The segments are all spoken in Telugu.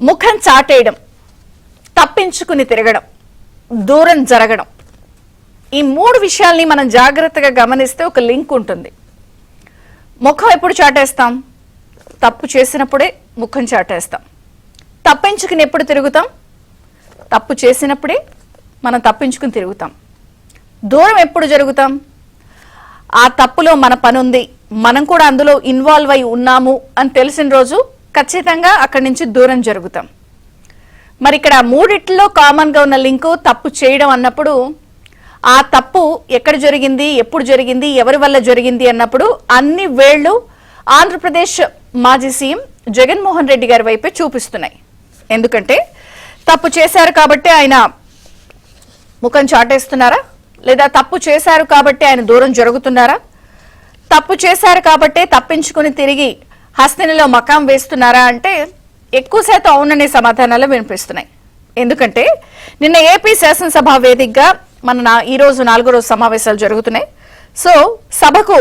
ముఖం చాటేయడం, తప్పించుకుని తిరగడం, దూరం జరగడం, ఈ మూడు విషయాల్ని మనం జాగ్రత్తగా గమనిస్తే ఒక లింక్ ఉంటుంది. ముఖం ఎప్పుడు చాటేస్తాం? తప్పు చేసినప్పుడే ముఖం చాటేస్తాం. తప్పించుకుని ఎప్పుడు తిరుగుతాం? తప్పు చేసినప్పుడే మనం తప్పించుకుని తిరుగుతాం. దూరం ఎప్పుడు జరుగుతాం? ఆ తప్పులో మన పని ఉంది, మనం కూడా అందులో ఇన్వాల్వ్ అయి ఉన్నాము అని తెలిసిన రోజు ఖచ్చితంగా అక్కడి నుంచి దూరం జరుగుతాం. మరి ఇక్కడ మూడిట్లో కామన్ గా ఉన్న లింకు తప్పు చేయడం అన్నప్పుడు, ఆ తప్పు ఎక్కడ జరిగింది, ఎప్పుడు జరిగింది, ఎవరి వల్ల జరిగింది అన్నప్పుడు అన్ని వేళ్లు ఆంధ్రప్రదేశ్ మాజీ సీఎం జగన్మోహన్ రెడ్డి గారి వైపే చూపిస్తున్నాయి. ఎందుకంటే తప్పు చేశారు కాబట్టి ఆయన ముఖం చాటేస్తున్నారా, లేదా తప్పు చేశారు కాబట్టి ఆయన దూరం జరుగుతున్నారా, తప్పు చేశారు కాబట్టి తప్పించుకుని తిరిగి హస్తినిలో మకాం వేస్తున్నారా అంటే ఎక్కువ శాతం అవుననే సమాధానాలు వినిపిస్తున్నాయి. ఎందుకంటే నిన్న ఏపీ శాసనసభ వేదికగా ఈ రోజు 4వ రోజు సమావేశాలు జరుగుతున్నాయి. సో సభకు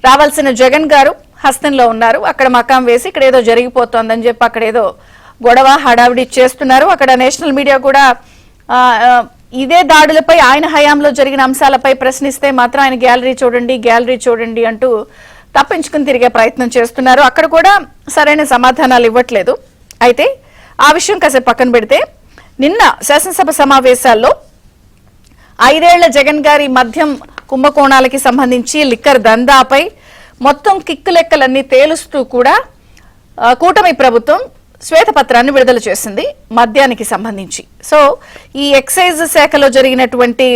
రావాల్సిన జగన్ గారు హస్తినిలో ఉన్నారు. అక్కడ మకాం వేసి ఇక్కడ ఏదో జరిగిపోతోందని చెప్పి అక్కడ ఏదో గొడవ హడావిడి చేస్తున్నారు. అక్కడ నేషనల్ మీడియా కూడా ఇదే దాడులపై ఆయన హయాంలో జరిగిన అంశాలపై ప్రశ్నిస్తే మాత్రం ఆయన గ్యాలరీ చూడండి అంటూ తప్పించుకుని తిరిగే ప్రయత్నం చేస్తున్నారు. అక్కడ కూడా సరైన సమాధానాలు ఇవ్వట్లేదు. అయితే ఆ విషయం కాసేపు పక్కన పెడితే, నిన్న శాసనసభ సమావేశాల్లో 5 ఏళ్ల జగన్ గారి మద్యం కుంభకోణాలకి సంబంధించి లిక్కర్ దందాపై మొత్తం కిక్కు లెక్కలన్నీ తేలుస్తూ కూడా కూటమి ప్రభుత్వం శ్వేతపత్రాన్ని విడుదల చేసింది మద్యానికి సంబంధించి. సో ఈ ఎక్సైజ్ శాఖలో జరిగినటువంటి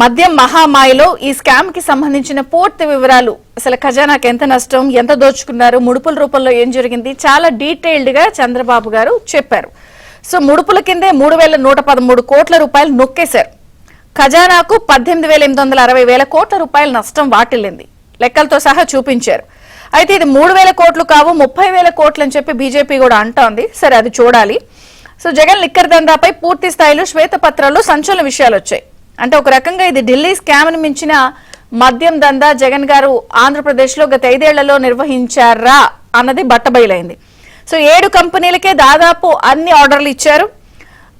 మద్యం మహామాయలో ఈ స్కామ్ కి సంబంధించిన పూర్తి వివరాలు, అసలు ఖజానాకి ఎంత నష్టం, ఎంత దోచుకున్నారు, ముడుపుల రూపంలో ఏం జరిగింది, చాలా డీటెయిల్డ్ గా చంద్రబాబు గారు చెప్పారు. సో ముడుపుల కిందే 3,113 కోట్ల రూపాయలు నొక్కేశారు. ఖజానాకు 18,860 కోట్ల రూపాయల నష్టం వాటిల్లింది. లెక్కలతో సహా చూపించారు. అయితే ఇది 3,000 కోట్లు కావు 30,000 కోట్లు అని చెప్పి బీజేపీ కూడా అంటోంది. సరే, అది చూడాలి. సో జగన్ లిక్కర్ దందాపై పూర్తి స్థాయిలో శ్వేతపత్రాల్లో సంచలన విషయాలు వచ్చాయి. అంటే ఒక రకంగా ఇది ఢిల్లీ స్కామ్ ని మించిన మద్యం దందా జగన్ గారు ఆంధ్రప్రదేశ్ లో గత 5 ఏళ్లలో నిర్వహించారా అన్నది బట్టబయలైంది. సో 7 కంపెనీలకే దాదాపు అన్ని ఆర్డర్లు ఇచ్చారు.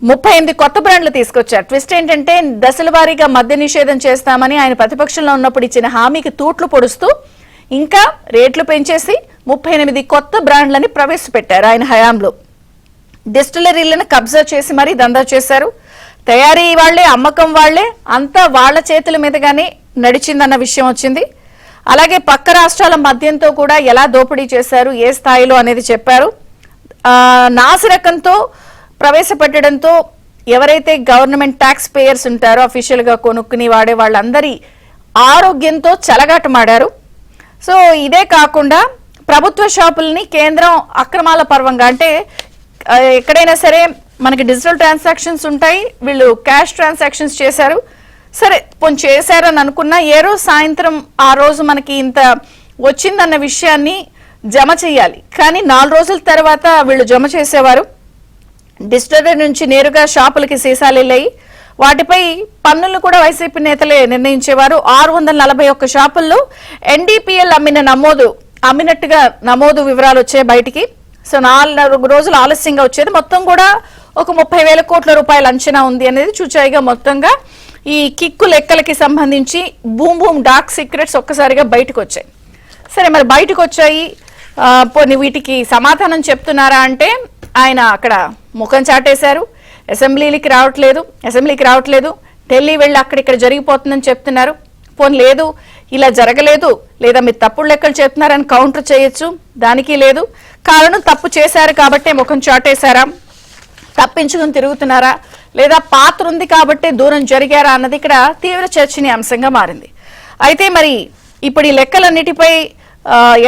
38 కొత్త బ్రాండ్లు తీసుకొచ్చారు. ట్విస్ట్ ఏంటంటే దశల వారీగా మద్య నిషేధం చేస్తామని ఆయన ప్రతిపక్షంలో ఉన్నప్పుడు ఇచ్చిన హామీకి తూట్లు పొడుస్తూ ఇంకా రేట్లు పెంచేసి 38 కొత్త బ్రాండ్లని ప్రవేశపెట్టారు ఆయన హయాంలో. డిస్టిలరీలను కబ్జా చేసి మరీ దందా చేశారు. తయారీ వాళ్లే, అమ్మకం వాళ్లే, అంతా వాళ్ల చేతుల మీదుగానే నడిచిందన్న విషయం వచ్చింది. అలాగే పక్క రాష్ట్రాల మద్యంతో కూడా ఎలా దోపిడీ చేశారు, ఏ స్థాయిలో అనేది చెప్పారు. నాసిరకంతో ప్రవేశపెట్టడంతో ఎవరైతే గవర్నమెంట్ ట్యాక్స్ పేయర్స్ ఉంటారో, అఫీషియల్ గా కొనుక్కుని వాడే వాళ్ళందరి ఆరోగ్యంతో చెలగాటమాడారు. సో ఇదే కాకుండా ప్రభుత్వ షాపుల్ని కేంద్రం అక్రమాల పర్వంగా, అంటే ఎక్కడైనా సరే మనకి డిజిటల్ ట్రాన్సాక్షన్స్ ఉంటాయి, వీళ్ళు క్యాష్ ట్రాన్సాక్షన్స్ చేశారు. సరే కొంచెం చేశారని అనుకున్నా ఏ రోజు సాయంత్రం ఆ రోజు మనకి ఇంత వచ్చిందన్న విషయాన్ని జమ చేయాలి. కానీ 4 రోజుల తర్వాత వీళ్ళు జమ చేసేవారు. డిస్టిలరీ నుంచి నేరుగా షాపులకి సీసాలు వెళ్ళాయి. వాటిపై పన్నులు కూడా వైసీపీ నేతలే నిర్ణయించేవారు. 641 షాపుల్లో ఎన్డీపీఎల్ అమ్మినట్టుగా నమోదు వివరాలు వచ్చాయి బయటికి. సో 4 రోజులు ఆలస్యంగా వచ్చేది. మొత్తం కూడా ఒక 30,000 కోట్ల రూపాయల అంచనా ఉంది అనేది చూచాయిగా. మొత్తంగా ఈ కిక్కు లెక్కలకి సంబంధించి బూమ్ డార్క్ సీక్రెట్స్ ఒక్కసారిగా బయటకు వచ్చాయి. సరే, మరి బయటకు వచ్చాయి, పోనీ వీటికి సమాధానం చెప్తున్నారా అంటే ఆయన అక్కడ ముఖం చాటేశారు. అసెంబ్లీకి రావట్లేదు, ఢిల్లీ వెళ్ళి అక్కడిక్కడ జరిగిపోతుందని చెప్తున్నారు. పోనీ లేదు, ఇలా జరగలేదు, లేదా మీరు తప్పుడు లెక్కలు చెప్తున్నారని కౌంటర్ చేయొచ్చు, దానికి లేదు. కారణం తప్పు చేశారు కాబట్టే ముఖం చాటేశారా, తప్పించుకుని తిరుగుతున్నారా, లేదా పాత్ర ఉంది కాబట్టి దూరం జరిగారా అన్నది ఇక్కడ తీవ్ర చర్చనీయాంశంగా మారింది. అయితే మరి ఇప్పుడు ఈ లెక్కలన్నిటిపై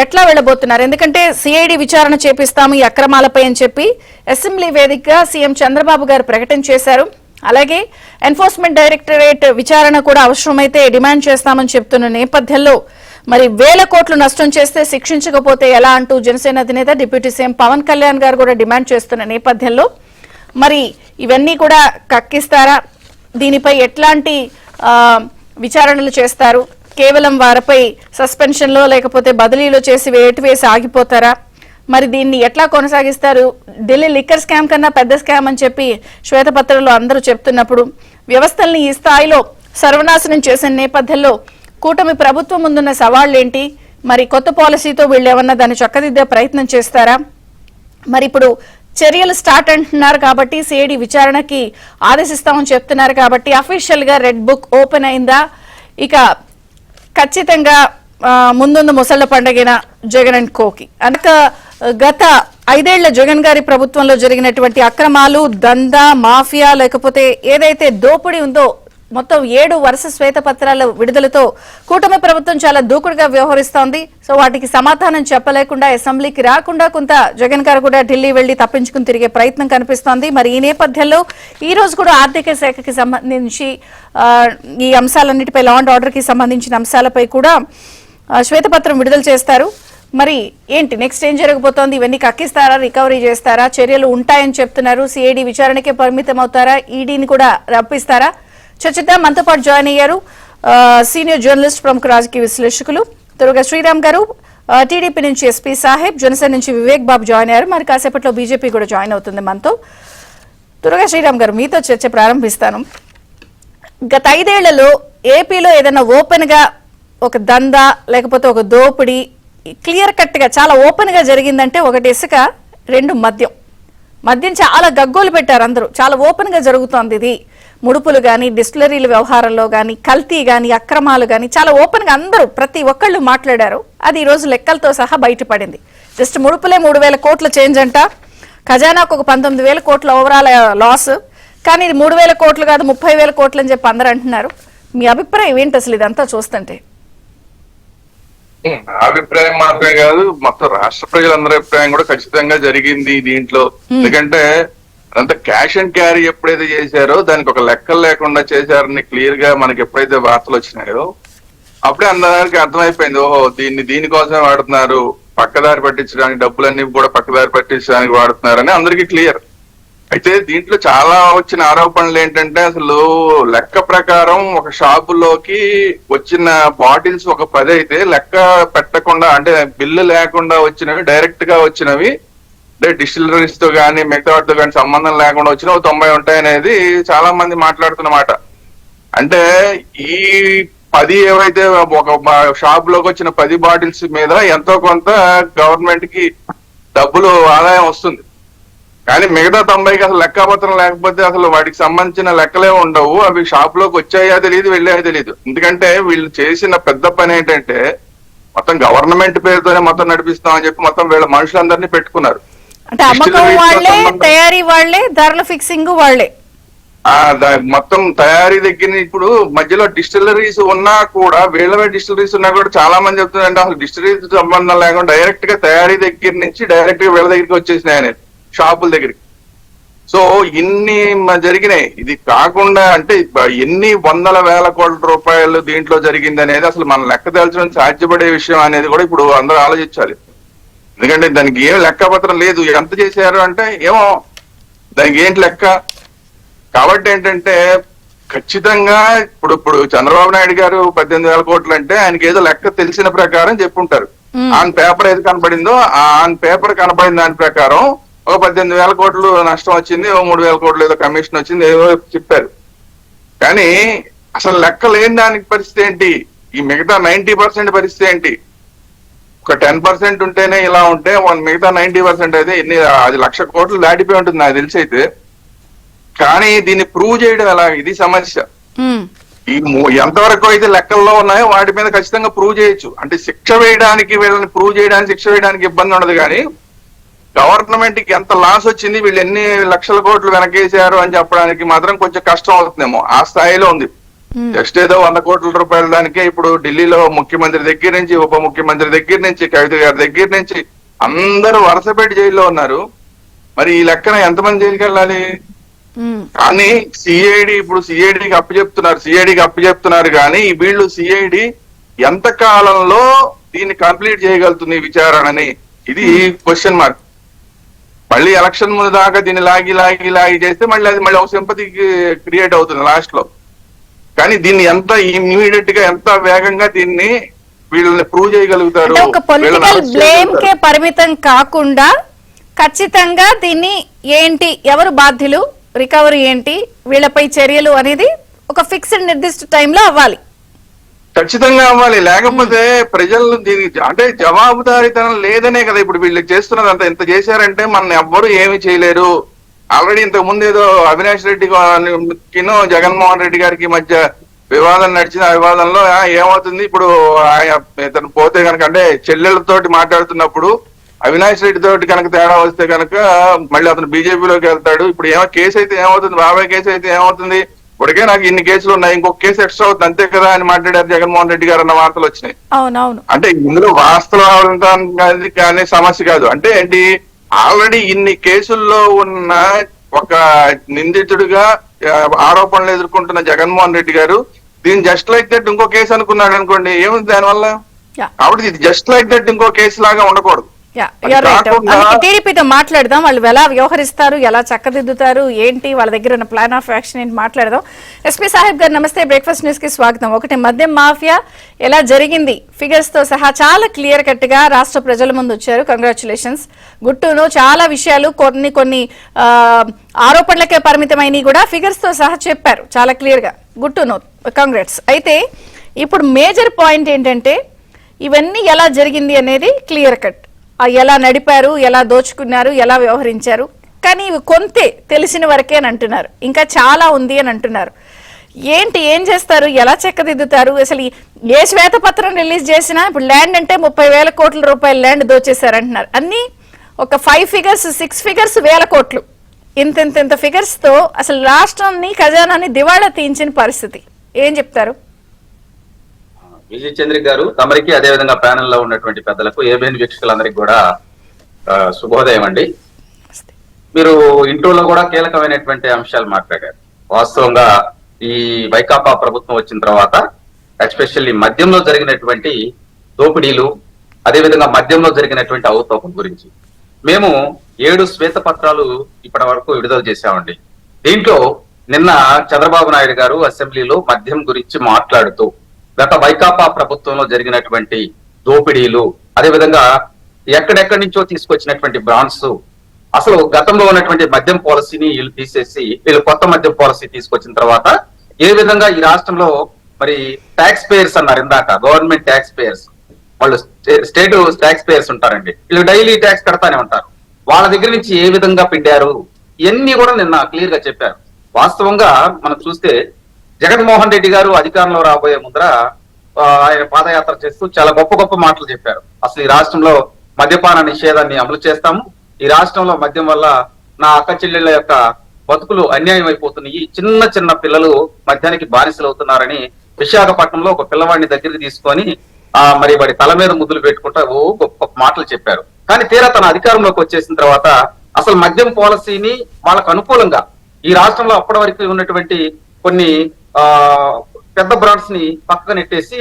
ఎట్లా వెళ్ళబోతున్నారు? ఎందుకంటే సిఐడి విచారణ చేపిస్తాము ఈ అక్రమాలపై అని చెప్పి అసెంబ్లీ వేదికగా సీఎం చంద్రబాబు గారు ప్రకటన చేశారు. అలాగే ఎన్ఫోర్స్మెంట్ డైరెక్టరేట్ విచారణ కూడా అవసరమైతే డిమాండ్ చేస్తామని చెప్తున్న నేపథ్యంలో మరి 1,000 కోట్లు నష్టం చేస్తే శిక్షించకపోతే ఎలా అంటూ జనసేన అధినేత డిప్యూటీ సీఎం పవన్ కళ్యాణ్ గారు కూడా డిమాండ్ చేస్తున్న నేపథ్యంలో మరి ఇవన్నీ కూడా కక్కిస్తారా, దీనిపై ఎట్లాంటి విచారణలు చేస్తారు, కేవలం వారిపై సస్పెన్షన్ లో లేకపోతే బదిలీలో చేసి వేసి ఆగిపోతారా, మరి దీన్ని ఎట్లా కొనసాగిస్తారు? ఢిల్లీ లిక్కర్ స్కామ్ కన్నా పెద్ద స్కామ్ అని చెప్పి శ్వేతపత్రంలో అందరూ చెప్తున్నప్పుడు వ్యవస్థల్ని ఈ స్థాయిలో సర్వనాశనం చేసిన నేపథ్యంలో కూటమి ప్రభుత్వం ముందున్న సవాళ్లేంటి? మరి కొత్త పాలసీతో వీళ్ళు ఏమన్నా దాన్ని చక్కదిద్దే ప్రయత్నం చేస్తారా? మరి ఇప్పుడు చర్యలు స్టార్ట్ అంటున్నారు కాబట్టి సిఐడి విచారణకి ఆదేశిస్తామని చెప్తున్నారు కాబట్టి అఫీషియల్ గా రెడ్ బుక్ ఓపెన్ అయిందా? ఇక ఖచ్చితంగా ముందుంది ముసళ్ల పండగైన జగన్ అండ్ కోకి అనక గత 5 ఏళ్ల జగన్ గారి ప్రభుత్వంలో జరిగినటువంటి అక్రమాలు, దందా, మాఫియా లేకపోతే ఏదైతే దోపిడీ ఉందో మొత్తం 7 వరుస శ్వేతపత్రాల విడుదలతో కూటమి ప్రభుత్వం చాలా దూకుడుగా వ్యవహరిస్తోంది. సో వాటికి సమాధానం చెప్పలేకుండా అసెంబ్లీకి రాకుండా కొంత జగన్ గారు కూడా ఢిల్లీ వెళ్లి తప్పించుకుని తిరిగే ప్రయత్నం కనిపిస్తోంది. మరి ఈ నేపథ్యంలో ఈ రోజు కూడా ఆర్థిక శాఖకి సంబంధించి ఈ అంశాలన్నిటిపై లా అండ్ ఆర్డర్ కి సంబంధించిన అంశాలపై కూడా శ్వేతపత్రం విడుదల చేస్తారు. మరి ఏంటి నెక్స్ట్ ఏం జరగబోతోంది? ఇవన్నీ కక్కిస్తారా, రికవరీ చేస్తారా, చర్యలు ఉంటాయని చెప్తున్నారు? సిఐడి విచారణకే పరిమితం అవుతారా? ఈడీని కూడా రప్పిస్తారా? చర్చిద్దాం. మనతో పాటు జాయిన్ అయ్యారు సీనియర్ జర్నలిస్ట్, ప్రముఖ రాజకీయ విశ్లేషకులు తురుగా శ్రీరామ్ గారు, టీడీపీ నుంచి ఎస్పీ సాహెబ్, జనసేన నుంచి వివేక్ బాబు జాయిన్ అయ్యారు. మరి కాసేపట్లో బీజేపీ కూడా జాయిన్ అవుతుంది మనతో. తురుగా శ్రీరామ్ గారు, మీతో చర్చ ప్రారంభిస్తాను. గత 5 ఏళ్లలో ఏపీలో ఏదైనా ఓపెన్ గా ఒక దందా లేకపోతే ఒక దోపిడీ క్లియర్ కట్ గా చాలా ఓపెన్ గా జరిగిందంటే ఒకటి ఇసుక, 2 మద్యం చాలా గగ్గోలు పెట్టారు అందరూ. చాలా ఓపెన్ గా జరుగుతోంది ఇది. ముడుపులు గాని, డిస్టిలరీల వ్యవహారంలో గాని, కల్తీ గాని, అక్రమాలు గాని చాలా ఓపెన్ గా అందరూ ప్రతి ఒక్కళ్ళు మాట్లాడారు. అది ఈ రోజు లెక్కలతో సహా బయటపడింది. జస్ట్ ముడుపులే 3,000 కోట్ల చేంజ్ అంట, ఖజానాకు ఒక 19,000 కోట్ల ఓవరాల్ లాస్. కానీ ఇది 3,000 కోట్లు కాదు 30,000 కోట్లు అని చెప్పి అందరూ అంటున్నారు. మీ అభిప్రాయం ఏంటి అసలు ఇదంతా చూస్తుంటే? అభిప్రాయం మాత్రమే కాదు, మొత్తం రాష్ట్ర ప్రజలందరి అభిప్రాయం కూడా ఖచ్చితంగా జరిగింది దీంట్లో. ఎందుకంటే అంత క్యాష్ అండ్ క్యారీ ఎప్పుడైతే చేశారో దానికి ఒక లెక్కలు లేకుండా చేశారని క్లియర్ గా మనకి ఎప్పుడైతే వార్తలు వచ్చినాయో అప్పుడే అందరికి అర్థమైపోయింది, ఓహో దీనికోసమే వాడుతున్నారు, పక్కదారి పట్టించడానికి, డబ్బులన్నీ కూడా పక్కదారి పట్టించడానికి వాడుతున్నారని అందరికీ క్లియర్. అయితే దీంట్లో చాలా వచ్చిన ఆరోపణలు ఏంటంటే అసలు లెక్క ప్రకారం ఒక షాపులోకి వచ్చిన బాటిల్స్ ఒక 10 అయితే లెక్క పెట్టకుండా, అంటే బిల్లు లేకుండా వచ్చినవి, డైరెక్ట్ గా వచ్చినవి, అంటే డిస్టిలరీస్ తో కానీ మిగతా వాటితో కానీ సంబంధం లేకుండా వచ్చినవి 90 ఉంటాయనేది చాలా మంది మాట్లాడుతున్నమాట. అంటే ఈ 10 ఏవైతే ఒక షాప్ లోకి వచ్చిన 10 బాటిల్స్ మీద ఎంతో కొంత గవర్నమెంట్ కి డబ్బులు ఆదాయం వస్తుంది. కానీ మిగతా 90కి అసలు లెక్కాపత్రం లేకపోతే అసలు వాటికి సంబంధించిన లెక్కలే ఉండవు. అవి షాప్ లోకి వచ్చాయా తెలియదు, వెళ్ళాయో తెలియదు. ఎందుకంటే వీళ్ళు చేసిన పెద్ద పని ఏంటంటే మొత్తం గవర్నమెంట్ పేరుతోనే మొత్తం నడిపిస్తామని చెప్పి మొత్తం వీళ్ళ మనుషులందరినీ పెట్టుకున్నారు. అంటే అమ్మకం వాళ్లే, తయారీ వాళ్లే, ధరల ఫిక్సింగ్ వాళ్లే. మొత్తం తయారీ దగ్గర ఇప్పుడు మధ్యలో డిస్టిలరీస్ ఉన్నా కూడా, వీళ్ళ డిస్టిలరీస్ ఉన్నా కూడా చాలా మంది చెప్తున్నారంటే అసలు డిస్టిలరీస్ సంబంధం లేకుండా డైరెక్ట్ గా తయారీ దగ్గర నుంచి డైరెక్ట్ గా వీళ్ళ దగ్గరికి వచ్చేసినాయి అనేది షాపుల దగ్గరికి. సో ఇన్ని జరిగినాయి. ఇది కాకుండా అంటే ఎన్ని వందల వేల కోట్ల రూపాయలు దీంట్లో జరిగింది అనేది అసలు మనం లెక్క తేల్చడం సాధ్యపడే విషయం అనేది కూడా ఇప్పుడు అందరూ ఆలోచించాలి. ఎందుకంటే దానికి ఏం లెక్కపత్రం లేదు. ఎంత చేశారు అంటే ఏమో దానికి ఏంటి లెక్క. కాబట్టి ఏంటంటే ఖచ్చితంగా ఇప్పుడు చంద్రబాబు నాయుడు గారు 18,000 కోట్లు అంటే ఆయనకి ఏదో లెక్క తెలిసిన ప్రకారం చెప్పుంటారు. ఆన్ పేపర్ ఏది కనపడిందో ఆన్ పేపర్ కనపడిన దాని ప్రకారం ఒక 18,000 కోట్లు నష్టం వచ్చింది, 3,000 కోట్లు ఏదో కమిషన్ వచ్చింది, ఏదో చెప్పారు. కానీ అసలు లెక్క లేని దానికి పరిస్థితి ఏంటి? ఈ మిగతా 90% పరిస్థితి ఏంటి? ఒక 10% ఉంటేనే ఇలా ఉంటే మిగతా 90% అయితే అది 1,00,000 కోట్లు దాటిపోయి ఉంటుంది నాకు తెలిసి అయితే. కానీ దీన్ని ప్రూవ్ చేయడం ఎలా, ఇది సమస్య. ఈ ఎంతవరకు అయితే లెక్కల్లో ఉన్నాయో వాటి మీద ఖచ్చితంగా ప్రూవ్ చేయొచ్చు. అంటే శిక్ష వేయడానికి, వీళ్ళని ప్రూవ్ చేయడానికి, శిక్ష వేయడానికి ఇబ్బంది ఉండదు. కానీ గవర్నమెంట్ కి ఎంత లాస్ వచ్చింది, వీళ్ళు ఎన్ని లక్షల కోట్లు వెనకేసారు అని చెప్పడానికి మాత్రం కొంచెం కష్టం అవుతుందేమో. ఆ స్థాయిలో ఉంది. జస్ట్ ఏదో 100 కోట్ల రూపాయల దానికే ఇప్పుడు ఢిల్లీలో ముఖ్యమంత్రి దగ్గర నుంచి, ఉప ముఖ్యమంత్రి దగ్గర నుంచి, కవిత గారి దగ్గర నుంచి అందరూ వరుసపెట్టి జైల్లో ఉన్నారు. మరి ఈ లెక్కన ఎంతమంది జైలుకి వెళ్ళాలి? కానీ సిఐడికి అప్పచెప్తున్నారు కానీ వీళ్ళు సిఐడి ఎంత కాలంలో దీన్ని కంప్లీట్ చేయగలుగుతుంది విచారణని, ఇది క్వశ్చన్ మార్క్. మళ్ళీ ఎలక్షన్ ముందు దాకా దీన్ని లాగి చేస్తే మళ్ళీ అది మళ్ళీ ఒక సింపతి క్రియేట్ అవుతుంది లాస్ట్ లో. కానీ దీన్ని ఎంత ఇమ్మీడియట్ గా, ఎంత వేగంగా దీన్ని వీళ్ళని ప్రూవ్ చేయగలుగుతారు, అంటే ఒక వీళ్ళని పొలిటికల్ arrest బ్లేమ్ కే చేయగలుగుతారు. పరిమితం కాకుండా ఖచ్చితంగా దీన్ని ఏంటి, ఎవరు బాధ్యులు, రికవరీ ఏంటి, వీళ్ళపై చర్యలు అనేది ఒక ఫిక్స్డ్ నిర్దిష్ట టైంలో అవ్వాలి. ఖచ్చితంగా అవ్వాలి. లేకపోతే ప్రజలు దీనికి అంటే జవాబుదారీతనం లేదనే కదా ఇప్పుడు వీళ్ళు చేస్తున్నది. అంత ఎంత చేశారంటే మన ఎవ్వరు ఏమి చేయలేరు. ఆల్రెడీ ఇంతకు ముందు ఏదో అవినాష్ రెడ్డి కిను జగన్మోహన్ రెడ్డి గారికి మధ్య వివాదం నడిచింది. ఆ వివాదంలో ఏమవుతుంది ఇప్పుడు ఇతను పోతే కనుక అంటే చెల్లెళ్ళతోటి మాట్లాడుతున్నప్పుడు అవినాష్ రెడ్డి తోటి కనుక తేడా వస్తే కనుక మళ్ళీ అతను బీజేపీలోకి వెళ్తాడు. ఇప్పుడు కేసు అయితే ఏమవుతుంది, బాబాయ్ కేసు అయితే ఏమవుతుంది, ఇప్పటికే నాకు ఇన్ని కేసులు ఉన్నాయి, ఇంకొక కేసు ఎక్స్ట్రా అవుతుంది అంతే కదా అని మాట్లాడారు జగన్మోహన్ రెడ్డి గారు అన్న వార్తలు వచ్చినాయి. అవునవును. అంటే ఇందులో వాస్తవం అనే సమస్య కాదు. అంటే ఏంటి, ఆల్రెడీ ఇన్ని కేసుల్లో ఉన్న ఒక నిందితుడిగా ఆరోపణలు ఎదుర్కొంటున్న జగన్మోహన్ రెడ్డి గారు దీన్ని జస్ట్ లైక్ దట్ ఇంకో కేసు అనుకున్నాడు అనుకోండి, ఏముంది దానివల్ల? కాబట్టి ఇది జస్ట్ లైక్ దట్ ఇంకో కేసు లాగా ఉండకూడదు. టీడీపీతో మాట్లాడదాం, వాళ్ళు ఎలా వ్యవహరిస్తారు, ఎలా చక్కదిద్దుతారు, ఏంటి వాళ్ళ దగ్గర ఉన్న ప్లాన్ ఆఫ్ యాక్షన్ ఏంటి మాట్లాడదాం. ఎస్పీ సాహెబ్ గారు నమస్తే, బ్రేక్ఫాస్ట్ న్యూస్ కి స్వాగతం. ఒకటి, మద్యం మాఫియా ఎలా జరిగింది ఫిగర్స్ తో సహా చాలా క్లియర్ కట్ గా రాష్ట్ర ప్రజల ముందు వచ్చారు. కంగ్రాచులేషన్స్. గుట్టును చాలా విషయాలు కొన్ని ఆరోపణలకే పరిమితమైనవి కూడా ఫిగర్స్ తో సహా చెప్పారు చాలా క్లియర్ గా. గుట్టును కంగ్రాట్స్. అయితే ఇప్పుడు మేజర్ పాయింట్ ఏంటంటే ఇవన్నీ ఎలా జరిగింది అనేది క్లియర్ కట్. ఎలా నడిపారు, ఎలా దోచుకున్నారు, ఎలా వ్యవహరించారు, కానీ ఇవి కొంతే తెలిసిన వరకే అని అంటున్నారు, ఇంకా చాలా ఉంది అని అంటున్నారు. ఏంటి, ఏం చేస్తారు, ఎలా చెక్కదిద్దుతారు? అసలు ఏ శ్వేతపత్రం రిలీజ్ చేసినా ఇప్పుడు ల్యాండ్ అంటే 30,000 కోట్ల రూపాయల ల్యాండ్ దోచేశారంటున్నారు. అన్ని ఒక 5 ఫిగర్స్ 6 ఫిగర్స్ 1,000 కోట్లు ఇంత ఫిగర్స్ తో అసలు రాష్ట్రాన్ని ఖజానాన్ని దివాళా తీయించిన పరిస్థితి. ఏం చెప్తారు? విజయ్ చంద్రిక్ గారు, తమరికి అదేవిధంగా ప్యానెల్ లో ఉన్నటువంటి పెద్దలకు, ఏబిఎన్ వీక్షకులందరికీ కూడా శుభోదయం అండి. మీరు ఇంట్రోలో కూడా కీలకమైనటువంటి అంశాలు మాట్లాడారు. వాస్తవంగా ఈ వైకాపా ప్రభుత్వం వచ్చిన తర్వాత ఎస్పెషల్లీ మద్యంలో జరిగినటువంటి దోపిడీలు, అదేవిధంగా మద్యంలో జరిగినటువంటి అవతోకం గురించి మేము 7 శ్వేతపత్రాలు ఇప్పటి వరకు విడుదల చేశామండి. దీంట్లో నిన్న చంద్రబాబు నాయుడు గారు అసెంబ్లీలో మద్యం గురించి మాట్లాడుతూ గత వైకాపా ప్రభుత్వంలో జరిగినటువంటి దోపిడీలు, అదేవిధంగా ఎక్కడెక్కడి నుంచో తీసుకొచ్చినటువంటి బ్రాండ్స్, అసలు గతంలో ఉన్నటువంటి మద్యం పాలసీని వీళ్ళు తీసేసి వీళ్ళు కొత్త మద్యం పాలసీ తీసుకొచ్చిన తర్వాత ఏ విధంగా ఈ రాష్ట్రంలో మరి ట్యాక్స్ పేయర్స్ అన్నారు ఇందాక, గవర్నమెంట్ ట్యాక్స్ పేయర్స్, వాళ్ళు స్టేట్ ట్యాక్స్ పేయర్స్ ఉంటారండి, వీళ్ళు డైలీ ట్యాక్స్ కడతానే ఉంటారు, వాళ్ళ దగ్గర నుంచి ఏ విధంగా పిండారు ఇవన్నీ కూడా నిన్న క్లియర్ గా చెప్పారు. వాస్తవంగా మనం చూస్తే జగన్మోహన్ రెడ్డి గారు అధికారంలో రాబోయే ముందర ఆయన పాదయాత్ర చేస్తూ చాలా గొప్ప మాటలు చెప్పారు. అసలు ఈ రాష్ట్రంలో మద్యపాన నిషేధాన్ని అమలు చేస్తాము, ఈ రాష్ట్రంలో మద్యం వల్ల నా అక్క చెల్లెళ్ళ యొక్క బతుకులు అన్యాయం అయిపోతున్నాయి, చిన్న పిల్లలు మద్యానికి బానిసలు అవుతున్నారని విశాఖపట్నంలో ఒక పిల్లవాడిని దగ్గరికి తీసుకొని మరి వాడి తల మీద ముద్దులు పెట్టుకుంటా గొప్ప మాటలు చెప్పారు. కానీ తీరా తన అధికారంలోకి వచ్చేసిన తర్వాత అసలు మద్యం పాలసీని వాళ్ళకు అనుకూలంగా ఈ రాష్ట్రంలో అప్పటి వరకు ఉన్నటువంటి కొన్ని పెద్ద బ్రాండ్స్ ని పక్కన నెట్టేసి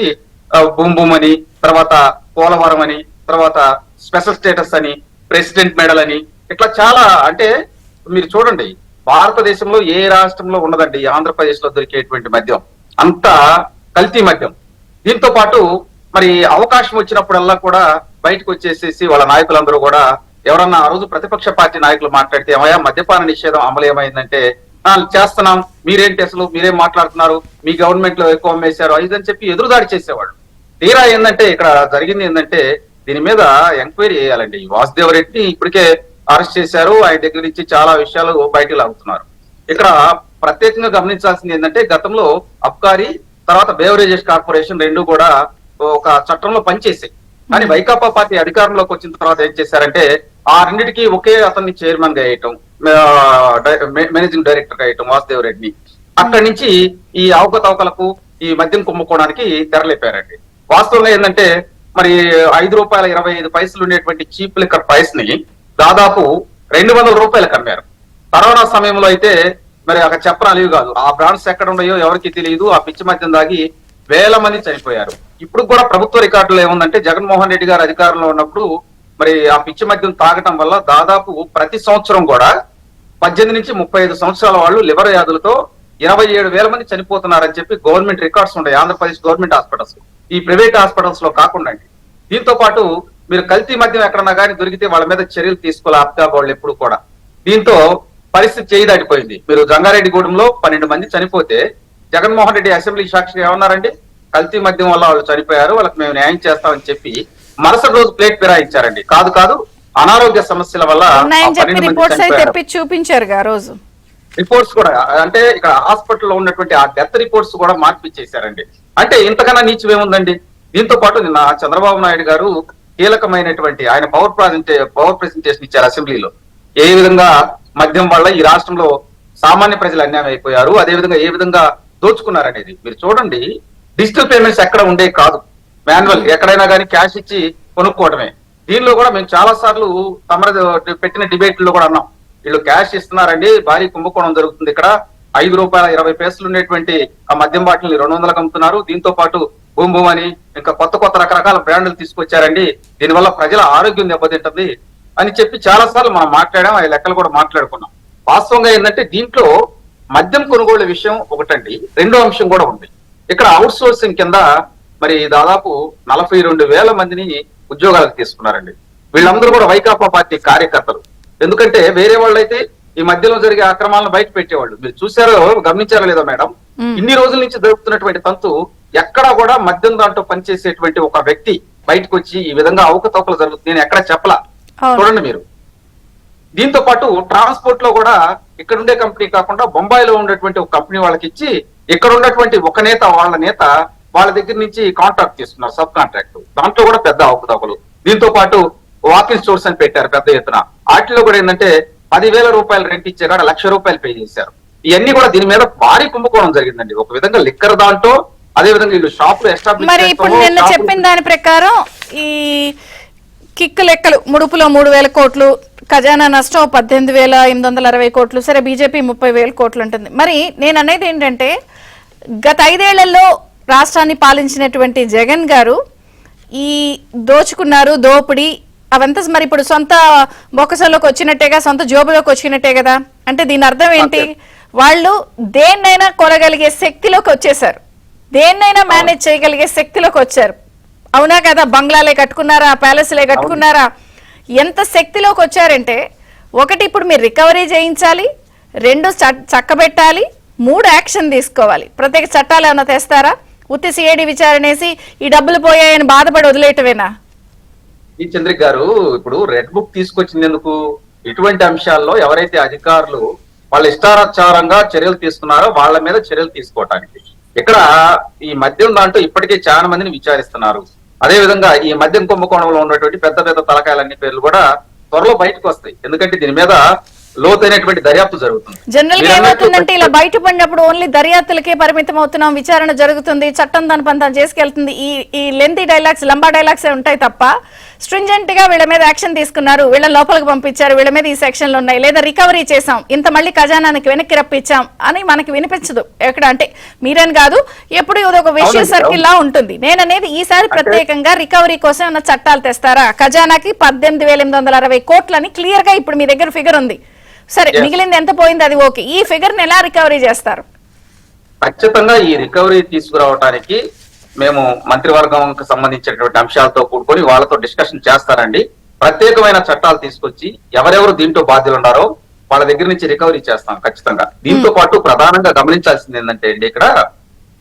బూమ్ బూమ్ అని, తర్వాత పోలవరం అని, తర్వాత స్పెషల్ స్టేటస్ అని, ప్రెసిడెంట్ మెడల్ అని, ఇట్లా చాలా, అంటే మీరు చూడండి భారతదేశంలో ఏ రాష్ట్రంలో ఉన్నదండి ఆంధ్రప్రదేశ్ లో దొరికేటువంటి మద్యం, అంత కల్తీ మద్యం. దీంతో పాటు మరి అవకాశం వచ్చినప్పుడల్లా కూడా బయటకు వచ్చేసేసి వాళ్ళ నాయకులందరూ కూడా ఎవరన్నా ఆ రోజు ప్రతిపక్ష పార్టీ నాయకులు మాట్లాడితే ఏమయ్యా మద్యపాన నిషేధం అమలు ఏమైందంటే చేస్తున్నాం, మీరేంటి అసలు మీరేం మాట్లాడుతున్నారు, మీ గవర్నమెంట్ లో ఎక్కువ అమ్మేశారు ఇదని చెప్పి ఎదురుదాడి చేసేవాడు. తీరా ఏంటంటే ఇక్కడ జరిగింది ఏంటంటే దీని మీద ఎంక్వైరీ చేయాలండి. వాసుదేవ్ రెడ్డిని ఇప్పటికే అరెస్ట్ చేశారు, ఆయన దగ్గర నుంచి చాలా విషయాలు బయటకు లాగుతున్నారు. ఇక్కడ ప్రత్యేకంగా గమనించాల్సింది ఏంటంటే గతంలో అబ్కారీ తర్వాత బేవరేజెస్ కార్పొరేషన్ రెండు కూడా ఒక చట్టంలో పనిచేసాయి. కానీ వైకాపా పార్టీ అధికారంలోకి వచ్చిన తర్వాత ఏం చేశారంటే ఆ రెండింటికి ఒకే అతన్ని చైర్మన్ గా వేయటం, మేనేజింగ్ డైరెక్టర్ గా వేయటం వాసుదేవ్ రెడ్డిని. అక్కడి నుంచి ఈ అవకతవకలకు ఈ మద్యం కుంభకోణానికి తెరలేపారండి. వాస్తవంగా ఏంటంటే మరి ₹5.25 ఉండేటువంటి చీప్ లిక్కర్ ప్రైస్ ని దాదాపు ₹200 అమ్మారు. కరోనా సమయంలో అయితే మరి అక్కడ చెప్పనలేవు కాదు, ఆ బ్రాండ్స్ ఎక్కడ ఉన్నాయో ఎవరికి తెలియదు, ఆ పిచ్చి మద్యం దాగి వేల మంది చనిపోయారు. ఇప్పుడు కూడా ప్రభుత్వ రికార్డులో ఏముందంటే జగన్మోహన్ రెడ్డి గారు అధికారంలో ఉన్నప్పుడు మరి ఆ పిచ్చి మద్యం తాగటం వల్ల దాదాపు ప్రతి సంవత్సరం కూడా 18 నుంచి 35 సంవత్సరాల వాళ్ళు లివర్ వ్యాధులతో 27,000 మంది చనిపోతున్నారని చెప్పి గవర్నమెంట్ రికార్డ్స్ ఉన్నాయి ఆంధ్రప్రదేశ్ గవర్నమెంట్ హాస్పిటల్స్. ఈ ప్రైవేట్ హాస్పిటల్స్ లో కాకుండా అండి. దీంతో పాటు మీరు కల్తీ మద్యం ఎక్కడన్నా కానీ దొరికితే వాళ్ళ మీద చర్యలు తీసుకోవాలి ఆప్కా వాళ్ళు ఎప్పుడు కూడా. దీంతో పరిస్థితి చేయి దాటిపోయింది. మీరు జంగారెడ్డిగూడెంలో 12 మంది చనిపోతే జగన్మోహన్ రెడ్డి అసెంబ్లీ సాక్షిగా ఏమన్నారండి? కల్తీ మద్యం వల్ల వాళ్ళు చనిపోయారు, వాళ్ళకి మేము న్యాయం చేస్తామని చెప్పి మరుసటి రోజు ప్లేట్ ఫిరాయించారండి. కాదు అనారోగ్య సమస్యల వల్ల రిపోర్ట్స్ అయితే తెప్పి చూపించారు ఆ రోజు. రిపోర్ట్స్ కూడా అంటే ఇక్కడ హాస్పిటల్లో ఉన్నటువంటి ఆ డెత్ రిపోర్ట్స్ కూడా మార్పిచ్చేశారండి. అంటే ఇంతకన్నా నీచమేముందండి? దీంతో పాటు నిన్న చంద్రబాబు నాయుడు గారు కీలకమైనటువంటి ఆయన పవర్ ప్రెజెంటేషన్ ఇచ్చారు అసెంబ్లీలో. ఏ విధంగా మద్యం వల్ల ఈ రాష్ట్రంలో సామాన్య ప్రజలు అన్యాయం అయిపోయారు, అదే విధంగా ఏ విధంగా దోచుకున్నారనేది మీరు చూడండి. డిజిటల్ పేమెంట్స్ ఎక్కడ ఉండే కాదు, మాన్యువల్ ఎక్కడైనా కానీ క్యాష్ ఇచ్చి కొనుక్కోవడమే. దీనిలో కూడా మేము చాలా సార్లు పెట్టిన డిబేట్లో కూడా అన్నాం, వీళ్ళు క్యాష్ ఇస్తున్నారండి, భారీ కుంభకోణం జరుగుతుంది ఇక్కడ. ₹5.20 ఉండేటువంటి ఆ మద్యం బాటిల్ని 200లకు అమ్ముతున్నారు. దీంతో పాటు భూమ్ భూమ్ అని ఇంకా కొత్త రకరకాల బ్రాండ్లు తీసుకొచ్చారండి, దీనివల్ల ప్రజల ఆరోగ్యం దెబ్బతింటుంది అని చెప్పి చాలా సార్లు మనం మాట్లాడాం. ఆ లెక్కలు కూడా మాట్లాడుకున్నాం. వాస్తవంగా ఏంటంటే దీంట్లో మద్యం కొనుగోలు విషయం ఒకటండి, రెండో అంశం కూడా ఉంది. ఇక్కడ అవుట్ సోర్సింగ్ కింద మరి దాదాపు 42,000 మందిని ఉద్యోగాలకు తీసుకున్నారండి. వీళ్ళందరూ కూడా వైకాపా పార్టీ కార్యకర్తలు. ఎందుకంటే వేరే వాళ్ళైతే ఈ మధ్యలో జరిగే అక్రమాలను బయట పెట్టేవాళ్ళు. మీరు చూసారో గమనించారో లేదో మేడం, ఇన్ని రోజుల నుంచి జరుగుతున్నటువంటి తంతు ఎక్కడా కూడా మద్యం దాంట్లో పనిచేసేటువంటి ఒక వ్యక్తి బయటకు వచ్చి ఈ విధంగా అవకతవకలు జరుగుతుంది నేను ఎక్కడ చెప్పలా. చూడండి మీరు. దీంతో పాటు ట్రాన్స్పోర్ట్ లో కూడా ఇక్కడ ఉండే కంపెనీ కాకుండా బొంబాయిలో ఉన్నటువంటి ఒక కంపెనీ వాళ్ళకి ఇచ్చి ఇక్కడ ఉన్నటువంటి ఒక నేత వాళ్ళ దగ్గర నుంచి కాంట్రాక్ట్ తీసుకున్నారు, సబ్ కాంట్రాక్ట్. దాంట్లో కూడా పెద్ద అవకతవకలు. దీంతో పాటు వాకింగ్ స్టోర్స్ అని పెట్టారు పెద్ద ఎత్తున. వాటిలో కూడా ఏంటంటే ₹10,000 రెంట్ ఇచ్చే కాడ ₹1,00,000 పే చేశారు. ఇవన్నీ కూడా దీని మీద భారీ కుంభకోణం జరిగిందండి. ఒక విధంగా లిక్కర్ దాంట్లో, అదే విధంగా వీళ్ళు షాపులు ఎస్టాబ్లిష్. మరి ఇప్పుడు నిన్న చెప్పిన దాని ప్రకారం ఈ కిక్కు లెక్కలు ముడుపులో 3,000 కోట్లు, ఖజానా నష్టం 18,860 కోట్లు, సరే బీజేపీ 30,000 కోట్లు ఉంటుంది. మరి నేను అనేది ఏంటంటే గత 5 ఏళ్లలో రాష్ట్రాన్ని పాలించినటువంటి జగన్ గారు ఈ దోచుకున్నారు, దోపిడీ అవంతా మరి ఇప్పుడు సొంత బొక్కసంలోకి వచ్చినట్టేగా, సొంత జోబులోకి వచ్చినట్టే కదా. అంటే దీని అర్థం ఏంటి? వాళ్ళు దేన్నైనా కొనగలిగే శక్తిలోకి వచ్చేసారు, దేన్నైనా మేనేజ్ చేయగలిగే శక్తిలోకి వచ్చారు. అవునా కదా? బంగ్లాలే కట్టుకున్నారా, ప్యాలెస్లే కట్టుకున్నారా? ఎంత శక్తిలోకి వచ్చారంటే, ఒకటి ఇప్పుడు మీరు రికవరీ చేయించాలి, 2 చక్కబెట్టాలి, 3 యాక్షన్ తీసుకోవాలి. ప్రత్యేక చట్టాలు ఏమైనా తెస్తారా? ఉత్తి సిఐడి విచారణేసి ఈ డబ్బులు పోయాయని బాధపడి వదిలేయటమేనా? ఈ చంద్రిక్ గారు ఇప్పుడు రెడ్ బుక్ తీసుకొచ్చినందుకు ఇటువంటి అంశాల్లో ఎవరైతే అధికారులు వాళ్ళ ఇష్టాచారంగా చర్యలు తీసుకున్నారో వాళ్ళ మీద చర్యలు తీసుకోవటానికి. ఇక్కడ ఈ మద్యం దాంట్లో ఇప్పటికే చాలా మందిని విచారిస్తున్నారు. అదే విధంగా ఈ మద్యం కుంభకోణంలో ఉన్నటువంటి పెద్ద తలకాయలన్నీ పేర్లు కూడా త్వరలో బయటకు వస్తాయి. ఎందుకంటే దీని మీద లోతైనటువంటి దర్యాప్తు జరుగుతుంది. జనరల్ గా ఏమవుతుందంటే ఇలా బయటపడినప్పుడు ఓన్లీ దర్యాప్తులకే పరిమితం అవుతున్నాం, విచారణ జరుగుతుంది, చట్టం దాని పని తాను చేసుకెళ్తుంది, ఈ లెంతీ డైలాగ్స్, లంబా డైలాగ్స్ ఉంటాయి తప్ప స్ట్రింజెంట్ గా వీళ్ళ మీద యాక్షన్ తీసుకున్నారు, వీళ్ళ లోపలికి పంపించారు, వీళ్ళ మీద ఈ సెక్షన్లు ఉన్నాయి, లేదా రికవరీ చేసాం, ఇంత మళ్ళీ ఖజానానికి వెనక్కి రప్పించాం అని మనకి వినిపించదు ఎక్కడ. అంటే మీరని కాదు, ఎప్పుడు ఇదొక విషయ సర్కిల్ లా ఉంటుంది. నేననేది ఈసారి ప్రత్యేకంగా రికవరీ కోసం ఏమైనా చట్టాలు తెస్తారా? ఖజానాకి 18,860 కోట్లని క్లియర్ గా ఇప్పుడు మీ దగ్గర ఫిగర్ ఉంది. సరే, మిగిలింది ఎంత పోయింది అది ఓకే. ఈ ఫిగర్ ని ఎలా రికవరీ చేస్తారు? ఖచ్చితంగా ఈ రికవరీ తీసుకురావడానికి మేము మంత్రివర్గంకి సంబంధించినటువంటి అంశాలతో కూడుకొని వాళ్ళతో డిస్కషన్ చేస్తారండి. ప్రత్యేకమైన చట్టాలు తీసుకొచ్చి ఎవరెవరు దీంట్లో బాధ్యులు ఉన్నారో వాళ్ళ దగ్గర నుంచి రికవరీ చేస్తాం ఖచ్చితంగా. దీంతో పాటు ప్రధానంగా గమనించాల్సింది ఏంటంటే అండి,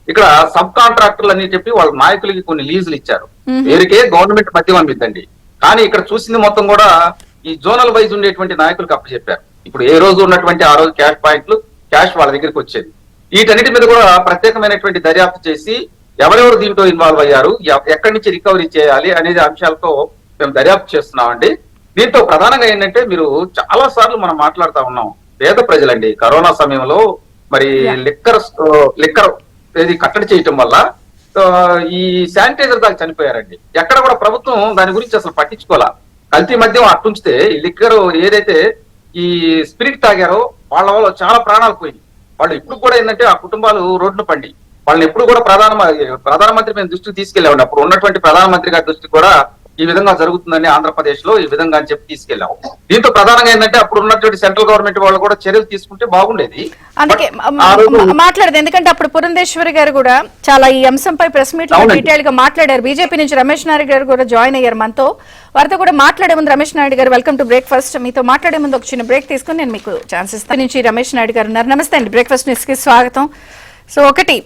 ఇక్కడ సబ్ కాంట్రాక్టర్లు అని చెప్పి వాళ్ళ నాయకులకి కొన్ని లీజులు ఇచ్చారు. వీరికే గవర్నమెంట్ మధ్య పంపిద్దండి. కానీ ఇక్కడ చూసింది మొత్తం కూడా ఈ జోనల్ వైజ్ ఉండేటువంటి నాయకులకు అప్పచెప్పారు. ఇప్పుడు ఏ రోజు ఉన్నటువంటి ఆ రోజు క్యాష్ పాయింట్లు, క్యాష్ వాళ్ళ దగ్గరికి వచ్చేది. వీటన్నిటి మీద కూడా ప్రత్యేకమైనటువంటి దర్యాప్తు చేసి ఎవరెవరు దీంట్లో ఇన్వాల్వ్ అయ్యారు, ఎక్కడి నుంచి రికవరీ చేయాలి అనేది అంశాలతో మేము దర్యాప్తు చేస్తున్నామండి. దీంతో ప్రధానంగా ఏంటంటే, మీరు చాలా సార్లు మనం మాట్లాడుతూ ఉన్నాం, పేద ప్రజలండి కరోనా సమయంలో మరి లిక్కర్ ఏది కట్టడి చేయటం వల్ల ఈ శానిటైజర్ దాకా చనిపోయారండి. ఎక్కడ కూడా ప్రభుత్వం దాని గురించి అసలు పట్టించుకోవాలా. కల్తీ మద్యం అట్టుంచితే ఈ లిక్కర్ ఏదైతే ఈ స్పిరిట్ తాగారో వాళ్ళ వల్ల చాలా ప్రాణాలు పోయింది. వాళ్ళు ఇప్పుడు కూడా ఏంటంటే ఆ కుటుంబాలు రోడ్డును పండి వాళ్ళని ఎప్పుడు కూడా ప్రధానమంత్రి మేము దృష్టికి తీసుకెళ్ళామండి. అప్పుడు ఉన్నటువంటి ప్రధానమంత్రి గారి దృష్టికి కూడా ఈ విధంగా జరుగుతుందని ఆంధ్రప్రదేశ్ లో ఈ విధంగా అని చెప్పి తీసుకెళ్ళాం. దీంతో ప్రధానంగా ఏంటంటే అప్పుడు ఉన్నటువంటి సెంట్రల్ గవర్నమెంట్ వాళ్ళు కూడా చర్యలు తీసుకుంటే బాగుండేది. అందుకే మాట్లాడదు, ఎందుకంటే అప్పుడు పురంధేశ్వరి గారు కూడా చాలా ఈ అంశంపై ప్రెస్ మీట్ లో డీటెయిల్ గా మాట్లాడారు. బీజేపీ నుంచి రమేష్ నాయుడు గారు కూడా జాయిన్ అయ్యారు మనతో. వారితో కూడా మాట్లాడే ముందు రమేష్ నాయుడు గారు వెల్కమ్ టు బ్రేక్ఫాస్ట్. మీతో మాట్లాడే ముందు ఒక చిన్న బ్రేక్ తీసుకుని నేను మీకు ఛాన్స్ ఇస్తాను. నుంచి రమేష్ నాయుడు గారు ఉన్నారు. నమస్తే అండి, బ్రేక్ఫాస్ట్ న్యూస్ కి స్వాగతం. సో ఒకటి,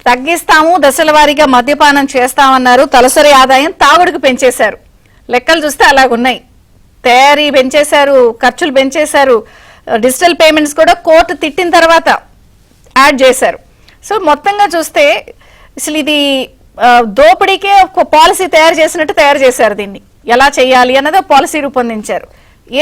తగ్గిస్తాము, దశల వారీగా మద్యపానం చేస్తామన్నారు, తలసరి ఆదాయం తాగుడుకు పెంచేశారు. లెక్కలు చూస్తే అలాగున్నాయి. తయారీ పెంచేశారు, ఖర్చులు పెంచేశారు, డిజిటల్ పేమెంట్స్ కూడా కోర్టు తిట్టిన తర్వాత యాడ్ చేశారు. సో మొత్తంగా చూస్తే అసలు ఇది దోపిడీకే ఒక పాలసీ తయారు చేసినట్టు తయారు చేశారు. దీన్ని ఎలా చేయాలి అన్నది ఒక పాలసీ రూపొందించారు.